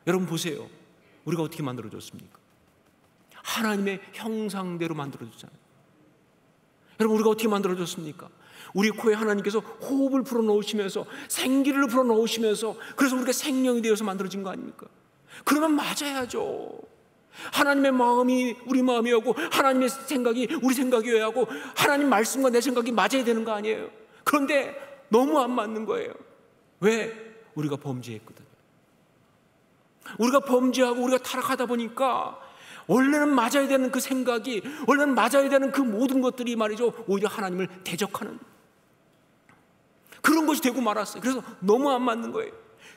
여러분 보세요. 우리가 어떻게 만들어졌습니까? 하나님의 형상대로 만들어졌잖아요. 여러분, 우리가 어떻게 만들어졌습니까? 우리 코에 하나님께서 호흡을 불어넣으시면서 생기를 불어넣으시면서, 그래서 우리가 생명이 되어서 만들어진 거 아닙니까? 그러면 맞아야죠. 하나님의 마음이 우리 마음이었고 하나님의 생각이 우리 생각이어야 하고 하나님 말씀과 내 생각이 맞아야 되는 거 아니에요? 그런데 너무 안 맞는 거예요. 왜? 우리가 범죄했거든요. 우리가 범죄하고 우리가 타락하다 보니까 원래는 맞아야 되는 그 생각이, 원래는 맞아야 되는 그 모든 것들이 말이죠, 오히려 하나님을 대적하는 그런 것이 되고 말았어요. 그래서 너무 안 맞는 거예요.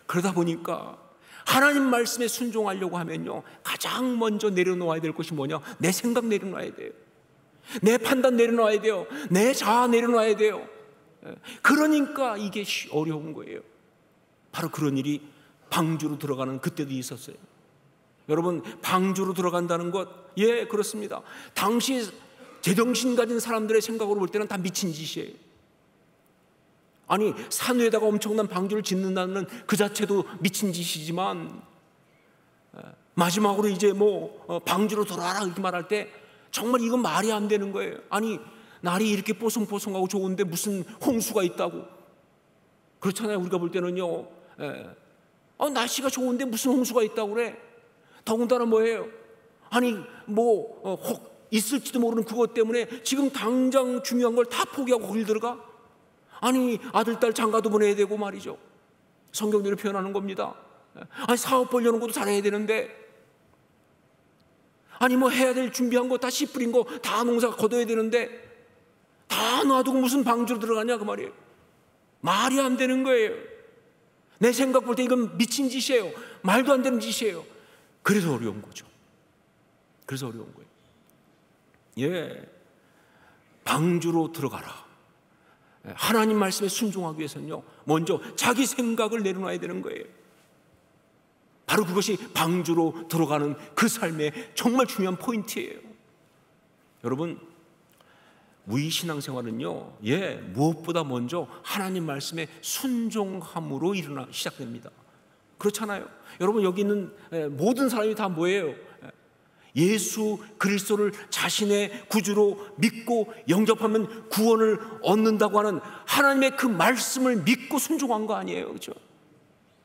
그러다 보니까 하나님 말씀에 순종하려고 하면요, 가장 먼저 내려놓아야 될 것이 뭐냐? 내 생각 내려놔야 돼요. 내 판단 내려놔야 돼요. 내 자아 내려놔야 돼요. 그러니까 이게 어려운 거예요. 바로 그런 일이 방주로 들어가는 그때도 있었어요. 여러분, 방주로 들어간다는 것, 예, 그렇습니다. 당시 제정신 가진 사람들의 생각으로 볼 때는 다 미친 짓이에요. 아니, 산 위에다가 엄청난 방주를 짓는다는 그 자체도 미친 짓이지만, 마지막으로 이제 방주로 돌아와라 이렇게 말할 때 정말 이건 말이 안 되는 거예요. 아니, 날이 이렇게 뽀송뽀송하고 좋은데 무슨 홍수가 있다고. 그렇잖아요. 우리가 볼 때는요, 날씨가 좋은데 무슨 홍수가 있다고 그래. 더군다나 뭐예요? 아니, 혹 있을지도 모르는 그것 때문에 지금 당장 중요한 걸 다 포기하고 거길 들어가? 아니, 아들, 딸 장가도 보내야 되고 말이죠. 성경대로 표현하는 겁니다. 아니, 사업 벌려는 것도 잘해야 되는데, 아니, 해야 될 준비한 거 다 씨 뿌린 거 다 농사 거둬야 되는데 다 놔두고 무슨 방주로 들어가냐 그 말이에요. 말이 안 되는 거예요. 내 생각 볼 때 이건 미친 짓이에요. 말도 안 되는 짓이에요. 그래서 어려운 거죠. 그래서 어려운 거예요. 예, 방주로 들어가라. 하나님 말씀에 순종하기 위해서는요, 먼저 자기 생각을 내려놔야 되는 거예요. 바로 그것이 방주로 들어가는 그 삶의 정말 중요한 포인트예요. 여러분, 우리 신앙생활은요, 예, 무엇보다 먼저 하나님 말씀에 순종함으로 시작됩니다. 그렇잖아요. 여러분, 여기 있는 모든 사람이 다 뭐예요? 예수 그리스도를 자신의 구주로 믿고 영접하면 구원을 얻는다고 하는 하나님의 그 말씀을 믿고 순종한 거 아니에요, 그렇죠?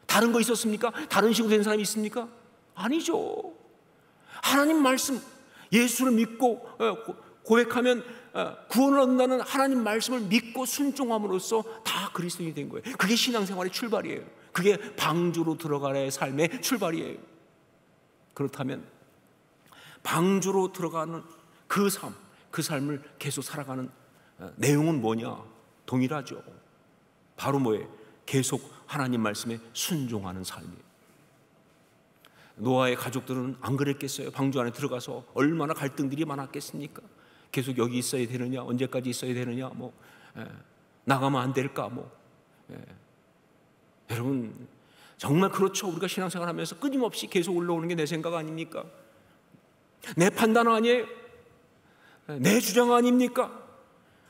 다른 거 있었습니까? 다른 식으로 된 사람이 있습니까? 아니죠. 하나님 말씀, 예수를 믿고 고백하면 구원을 얻는다는 하나님 말씀을 믿고 순종함으로써 다 그리스도인이 된 거예요. 그게 신앙생활의 출발이에요. 그게 방주로 들어가는 삶의 출발이에요. 그렇다면 방주로 들어가는 그 삶을 계속 살아가는 내용은 뭐냐? 동일하죠. 바로 뭐예요? 계속 하나님 말씀에 순종하는 삶이에요. 노아의 가족들은 안 그랬겠어요? 방주 안에 들어가서 얼마나 갈등들이 많았겠습니까? 계속 여기 있어야 되느냐? 언제까지 있어야 되느냐? 나가면 안 될까? 여러분, 정말 그렇죠. 우리가 신앙생활하면서 끊임없이 계속 올라오는 게 내 생각 아닙니까? 내 판단 아니에요? 내 주장 아닙니까?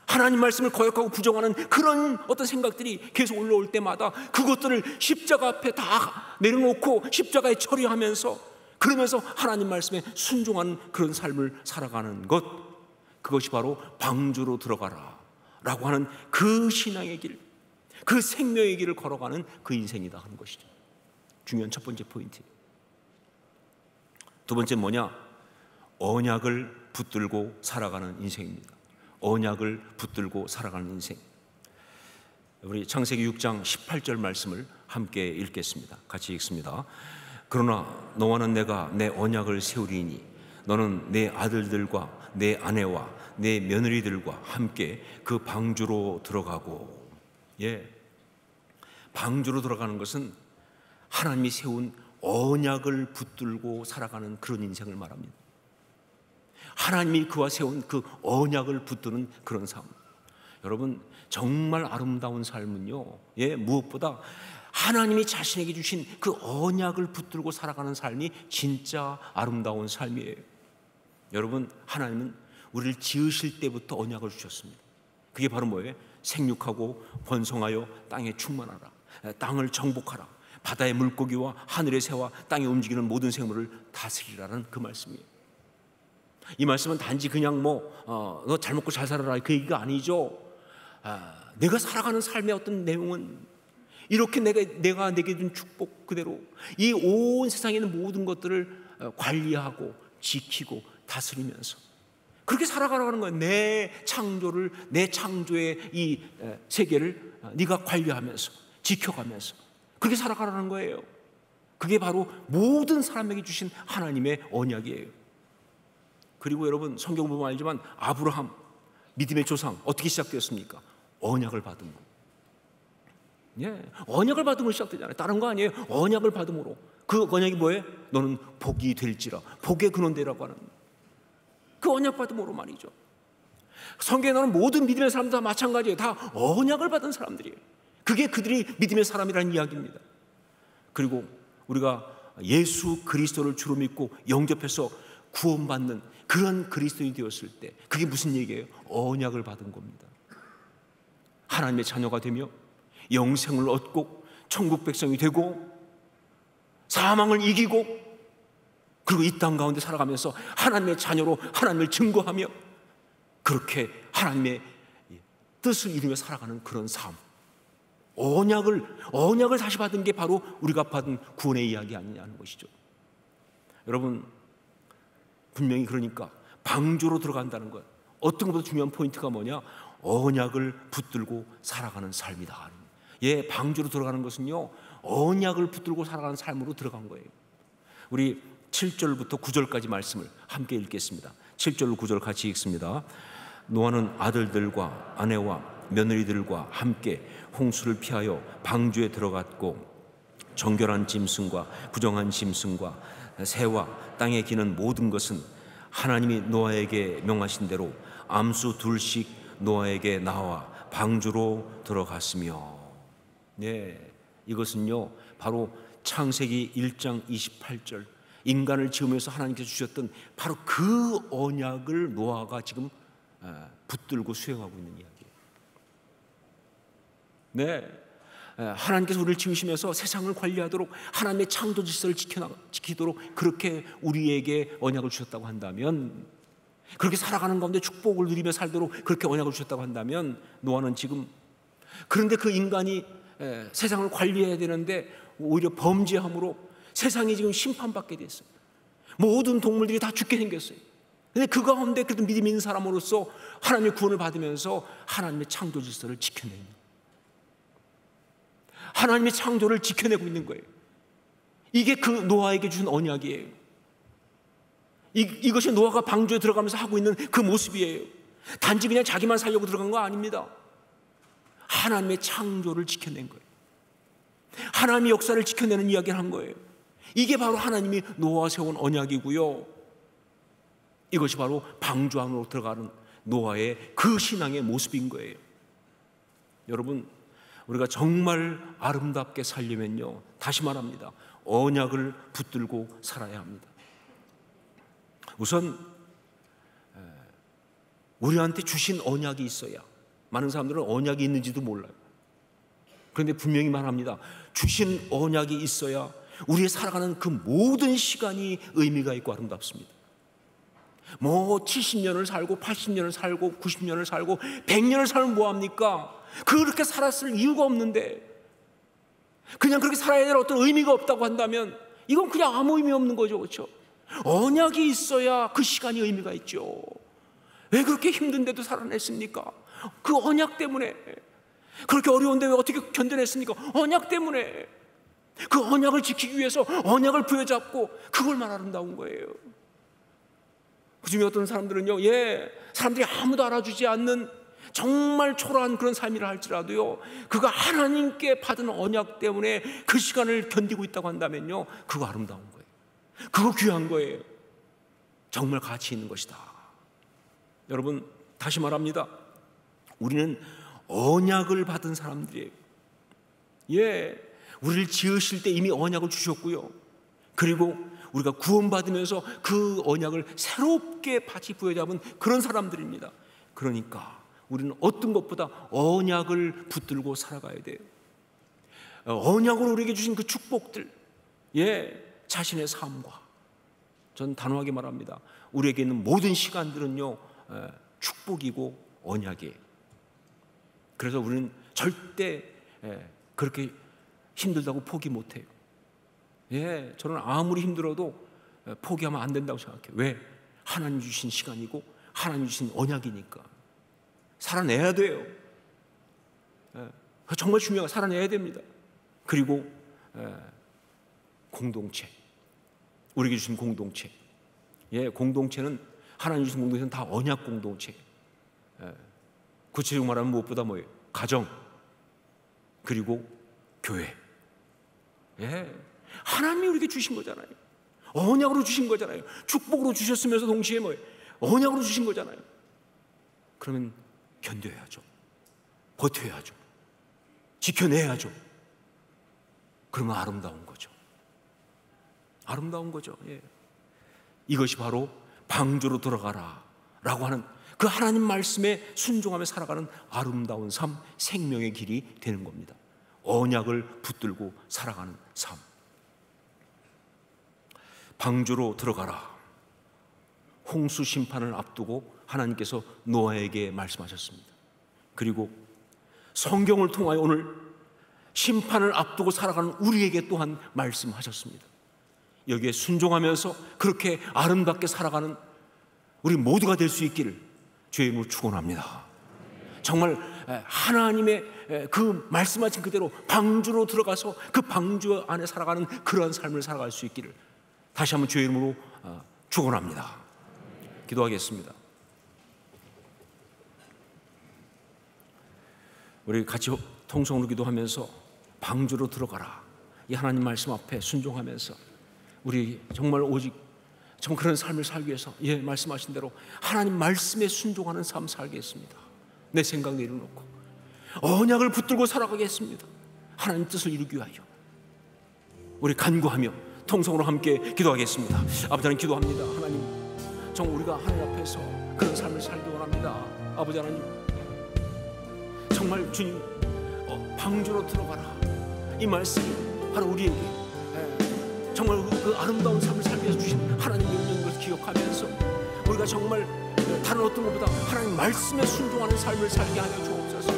하나님 말씀을 거역하고 부정하는 그런 어떤 생각들이 계속 올라올 때마다 그것들을 십자가 앞에 다 내려놓고 십자가에 처리하면서, 그러면서 하나님 말씀에 순종하는 그런 삶을 살아가는 것, 그것이 바로 방주로 들어가라 라고 하는 그 신앙의 길, 그 생명의 길을 걸어가는 그 인생이다 하는 것이죠. 중요한 첫 번째 포인트. 두 번째 뭐냐? 언약을 붙들고 살아가는 인생입니다. 언약을 붙들고 살아가는 인생. 우리 창세기 6장 18절 말씀을 함께 읽겠습니다. 같이 읽습니다. 그러나 너와는 내가 내 언약을 세우리니 너는 내 아들들과 내 아내와 내 며느리들과 함께 그 방주로 들어가고. 예, 방주로 들어가는 것은 하나님이 세운 언약을 붙들고 살아가는 그런 인생을 말합니다. 하나님이 그와 세운 그 언약을 붙드는 그런 삶. 여러분, 정말 아름다운 삶은요, 예, 무엇보다 하나님이 자신에게 주신 그 언약을 붙들고 살아가는 삶이 진짜 아름다운 삶이에요. 여러분, 하나님은 우리를 지으실 때부터 언약을 주셨습니다. 그게 바로 뭐예요? 생육하고 번성하여 땅에 충만하라, 땅을 정복하라, 바다의 물고기와 하늘의 새와 땅에 움직이는 모든 생물을 다스리라는 그 말씀이에요. 이 말씀은 단지 그냥 너 잘 먹고 잘 살아라 그 얘기가 아니죠. 내가 살아가는 삶의 어떤 내용은 이렇게 내가 내게 준 축복 그대로 이 온 세상에 있는 모든 것들을 관리하고 지키고 다스리면서 그렇게 살아가라는 거예요. 내 창조를, 내 창조의 이 세계를 네가 관리하면서 지켜가면서 그렇게 살아가라는 거예요. 그게 바로 모든 사람에게 주신 하나님의 언약이에요. 그리고 여러분 성경 보면 알지만 아브라함 믿음의 조상 어떻게 시작되었습니까? 언약을 받음으로. 예, 언약을 받음으로 시작되잖아요. 다른 거 아니에요. 언약을 받음으로. 그 언약이 뭐예요? 너는 복이 될지라. 복의 근원되라고 하는 그 언약 받음으로 말이죠. 성경에 나오는 모든 믿음의 사람들 다 마찬가지예요. 다 언약을 받은 사람들이에요. 그게 그들이 믿음의 사람이라는 이야기입니다. 그리고 우리가 예수 그리스도를 주로 믿고 영접해서 구원받는 그런 그리스도인이 되었을 때 그게 무슨 얘기예요? 언약을 받은 겁니다. 하나님의 자녀가 되며 영생을 얻고 천국 백성이 되고 사망을 이기고 그리고 이 땅 가운데 살아가면서 하나님의 자녀로 하나님을 증거하며 그렇게 하나님의 뜻을 이루며 살아가는 그런 삶. 언약을 다시 받은 게 바로 우리가 받은 구원의 이야기 아니냐는 것이죠. 여러분 분명히 그러니까 방주로 들어간다는 것, 어떤 것보다 중요한 포인트가 뭐냐? 언약을 붙들고 살아가는 삶이다. 예, 방주로 들어가는 것은요 언약을 붙들고 살아가는 삶으로 들어간 거예요. 우리 7절부터 9절까지 말씀을 함께 읽겠습니다. 7절 9절 같이 읽습니다. 노아는 아들들과 아내와 며느리들과 함께 홍수를 피하여 방주에 들어갔고 정결한 짐승과 부정한 짐승과 새와 땅에 기는 모든 것은 하나님이 노아에게 명하신 대로 암수 둘씩 노아에게 나와 방주로 들어갔으며. 네, 이것은요 바로 창세기 1장 28절 인간을 지으면서 하나님께서 주셨던 바로 그 언약을 노아가 지금 붙들고 수행하고 있는 이야기예요. 네, 하나님께서 우리를 지으시면서 세상을 관리하도록 하나님의 창조 질서를 지키도록 그렇게 우리에게 언약을 주셨다고 한다면, 그렇게 살아가는 가운데 축복을 누리며 살도록 그렇게 언약을 주셨다고 한다면, 노아는 지금 그런데 그 인간이 세상을 관리해야 되는데 오히려 범죄함으로 세상이 지금 심판받게 됐어요. 모든 동물들이 다 죽게 생겼어요. 근데 그 가운데 그래도 믿음 있는 사람으로서 하나님의 구원을 받으면서 하나님의 창조 질서를 지켜내는, 하나님의 창조를 지켜내고 있는 거예요. 이게 그 노아에게 주신 언약이에요. 이것이 노아가 방주에 들어가면서 하고 있는 그 모습이에요. 단지 그냥 자기만 살려고 들어간 거 아닙니다. 하나님의 창조를 지켜낸 거예요. 하나님의 역사를 지켜내는 이야기를 한 거예요. 이게 바로 하나님이 노아와 세운 언약이고요. 이것이 바로 방주 안으로 들어가는 노아의 그 신앙의 모습인 거예요. 여러분, 우리가 정말 아름답게 살려면요, 다시 말합니다, 언약을 붙들고 살아야 합니다. 우선 우리한테 주신 언약이 있어야, 많은 사람들은 언약이 있는지도 몰라요. 그런데 분명히 말합니다. 주신 언약이 있어야 우리의 살아가는 그 모든 시간이 의미가 있고 아름답습니다. 뭐 70년을 살고 80년을 살고 90년을 살고 100년을 살면 뭐합니까? 그렇게 살았을 이유가 없는데, 그냥 그렇게 살아야 될 어떤 의미가 없다고 한다면 이건 그냥 아무 의미 없는 거죠. 그렇죠? 언약이 있어야 그 시간이 의미가 있죠. 왜 그렇게 힘든데도 살아냈습니까? 그 언약 때문에. 그렇게 어려운데 왜 어떻게 견뎌냈습니까? 언약 때문에. 그 언약을 지키기 위해서 언약을 부여잡고, 그걸만 아름다운 거예요. 그중에 어떤 사람들은요, 사람들이 아무도 알아주지 않는 정말 초라한 그런 삶이라 할지라도요, 그가 하나님께 받은 언약 때문에 그 시간을 견디고 있다고 한다면요, 그거 아름다운 거예요. 그거 귀한 거예요. 정말 가치 있는 것이다. 여러분, 다시 말합니다. 우리는 언약을 받은 사람들이에요. 우리를 지으실 때 이미 언약을 주셨고요. 그리고 우리가 구원받으면서 그 언약을 새롭게 다시 부여잡은 그런 사람들입니다. 그러니까 우리는 어떤 것보다 언약을 붙들고 살아가야 돼요. 언약으로 우리에게 주신 그 축복들, 자신의 삶과, 전 단호하게 말합니다. 우리에게 있는 모든 시간들은요, 축복이고 언약이에요. 그래서 우리는 절대 그렇게 힘들다고 포기 못해요. 저는 아무리 힘들어도 포기하면 안 된다고 생각해요. 왜? 하나님 주신 시간이고 하나님 주신 언약이니까. 살아내야 돼요. 정말 중요해요. 살아내야 됩니다. 그리고 공동체, 우리에게 주신 공동체. 공동체는 하나님 주신 공동체는 다 언약 공동체. 구체적으로 말하면 무엇보다 뭐예요? 가정, 그리고 교회. 하나님이 우리에게 주신 거잖아요. 언약으로 주신 거잖아요. 축복으로 주셨으면서 동시에 뭐예요? 언약으로 주신 거잖아요. 그러면 견뎌야죠. 버텨야죠. 지켜내야죠. 그러면 아름다운 거죠. 아름다운 거죠. 이것이 바로 방주로 들어가라 라고 하는 그 하나님 말씀에 순종하며 살아가는 아름다운 삶, 생명의 길이 되는 겁니다. 언약을 붙들고 살아가는 삶. 방주로 들어가라. 홍수 심판을 앞두고 하나님께서 노아에게 말씀하셨습니다. 그리고 성경을 통하여 오늘 심판을 앞두고 살아가는 우리에게 또한 말씀하셨습니다. 여기에 순종하면서 그렇게 아름답게 살아가는 우리 모두가 될 수 있기를 주의 이름으로 축원합니다. 정말 하나님의 그 말씀하신 그대로 방주로 들어가서 그 방주 안에 살아가는 그러한 삶을 살아갈 수 있기를 다시 한번 주의 이름으로 축원합니다. 기도하겠습니다. 우리 같이 통성으로 기도하면서 방주로 들어가라, 이 하나님 말씀 앞에 순종하면서 우리 정말 오직 정말 그런 삶을 살기 위해서 말씀하신 대로 하나님 말씀에 순종하는 삶 살겠습니다. 내 생각 내려놓고 언약을 붙들고 살아가겠습니다. 하나님 뜻을 이루기 위하여 우리 간구하며 통성으로 함께 기도하겠습니다. 아버지 하나님 기도합니다. 하나님 정말 우리가 하나님 앞에서 그런 삶을 살기 원합니다. 아버지 하나님 정말 주님 방주로 들어가라, 이 말씀이 바로 우리에게 정말 그 아름다운 삶을 살기 위해서 주신 하나님 명령인 것을 기억하면서 우리가 정말 다른 어떤 것보다 하나님 말씀에 순종하는 삶을 살게 하여 주옵소서.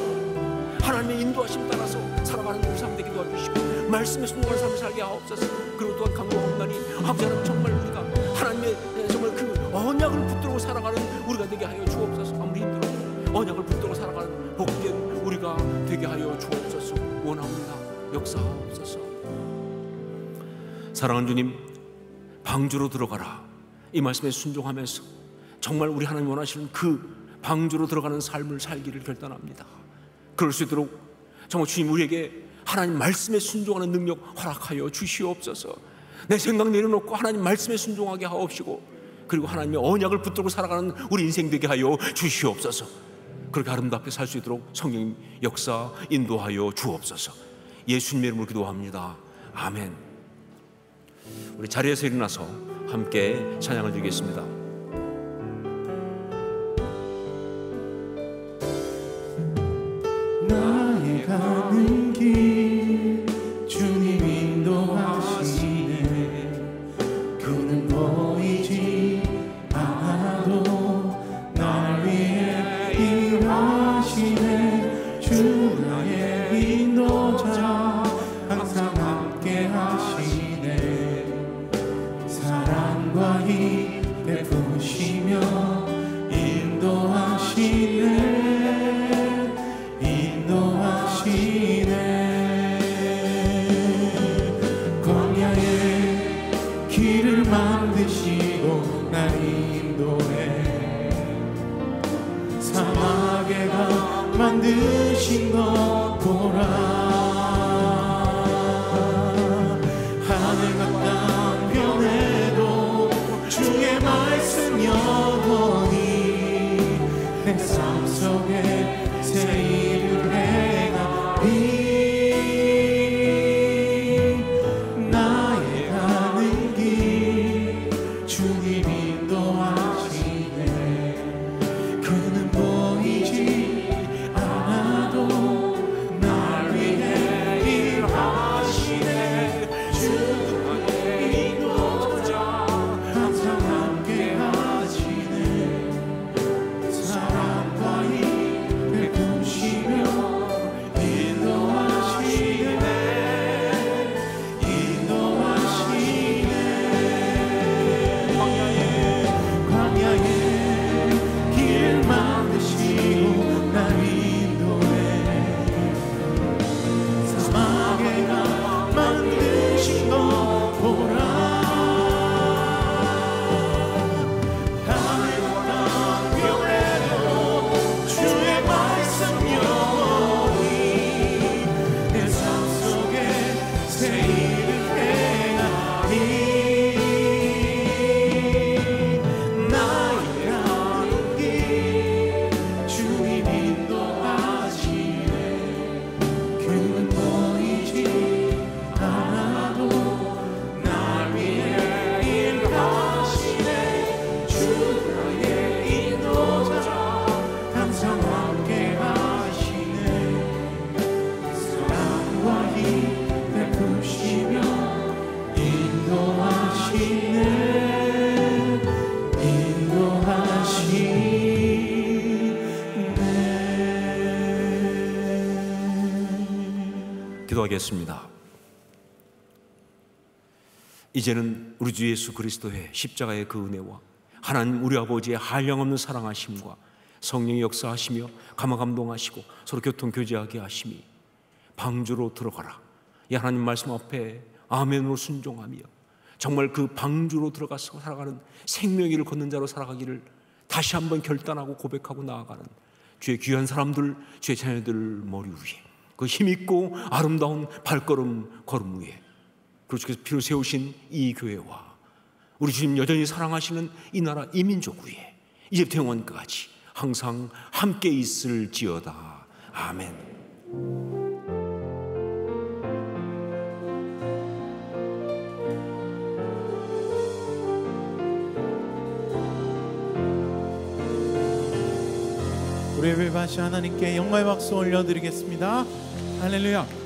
하나님의 인도하심 따라서 살아가는 우리 삶 되게 도와주시고 말씀에 순종하는 삶을 살게 하옵소서. 그리고 또한 강구하옵나니 아버지 하나님 정말 우리가 하나님의 정말 그 언약을 붙들고 살아가는 우리가 되게 하여 주옵소서. 아무리 힘들어도 언약을 붙들고 살아가는 복된 우리가 되게 하여 주옵소서. 원합니다. 역사하옵소서. 사랑하는 주님, 방주로 들어가라, 이 말씀에 순종하면서 정말 우리 하나님 원하시는 그 방주로 들어가는 삶을 살기를 결단합니다. 그럴 수 있도록 정말 주님 우리에게 하나님 말씀에 순종하는 능력 허락하여 주시옵소서. 내 생각 내려놓고 하나님 말씀에 순종하게 하옵시고 그리고 하나님의 언약을 붙들고 살아가는 우리 인생 되게 하여 주시옵소서. 그렇게 아름답게 살 수 있도록 성령 역사 인도하여 주옵소서. 예수님의 이름으로 기도합니다. 아멘. 우리 자리에서 일어나서 함께 찬양을 드리겠습니다. 나의 가는 길 주님 인도하시네. 그는 보이지 않아도 날 위해 일하시네. 주 나의 인도자 항상 함께 하시네. 사랑과 힘 베푸시며 인도하시네. 광야에 길을 만드시고 날 인도해. 사막에가 만드신 것 보라. 하늘과 땅 변해도 주의 말씀 영원히 내 삶 속에 새 일을 행하리. 나의 가는 길 주님 인도하시네. 그는 보이지 않아도 날 위해 기도하겠습니다. 이제는 우리 주 예수 그리스도의 십자가의 그 은혜와 하나님 우리 아버지의 한량없는 사랑하심과 성령의 역사하시며 감화감동하시고 서로 교통교제하게 하심이 방주로 들어가라, 이 하나님 말씀 앞에 아멘으로 순종하며 정말 그 방주로 들어가서 살아가는 생명의 길을 걷는 자로 살아가기를 다시 한번 결단하고 고백하고 나아가는 주의 귀한 사람들, 주의 자녀들 머리 위에 그 힘있고 아름다운 발걸음 걸음 위에 그리스도께서 피로 세우신 이 교회와 우리 주님 여전히 사랑하시는 이 나라 이 민족 위에 이제부터 영원까지 항상 함께 있을지어다. 아멘. 우리 예배 다시 하나님께 영광의 박수 올려드리겠습니다. 할렐루야.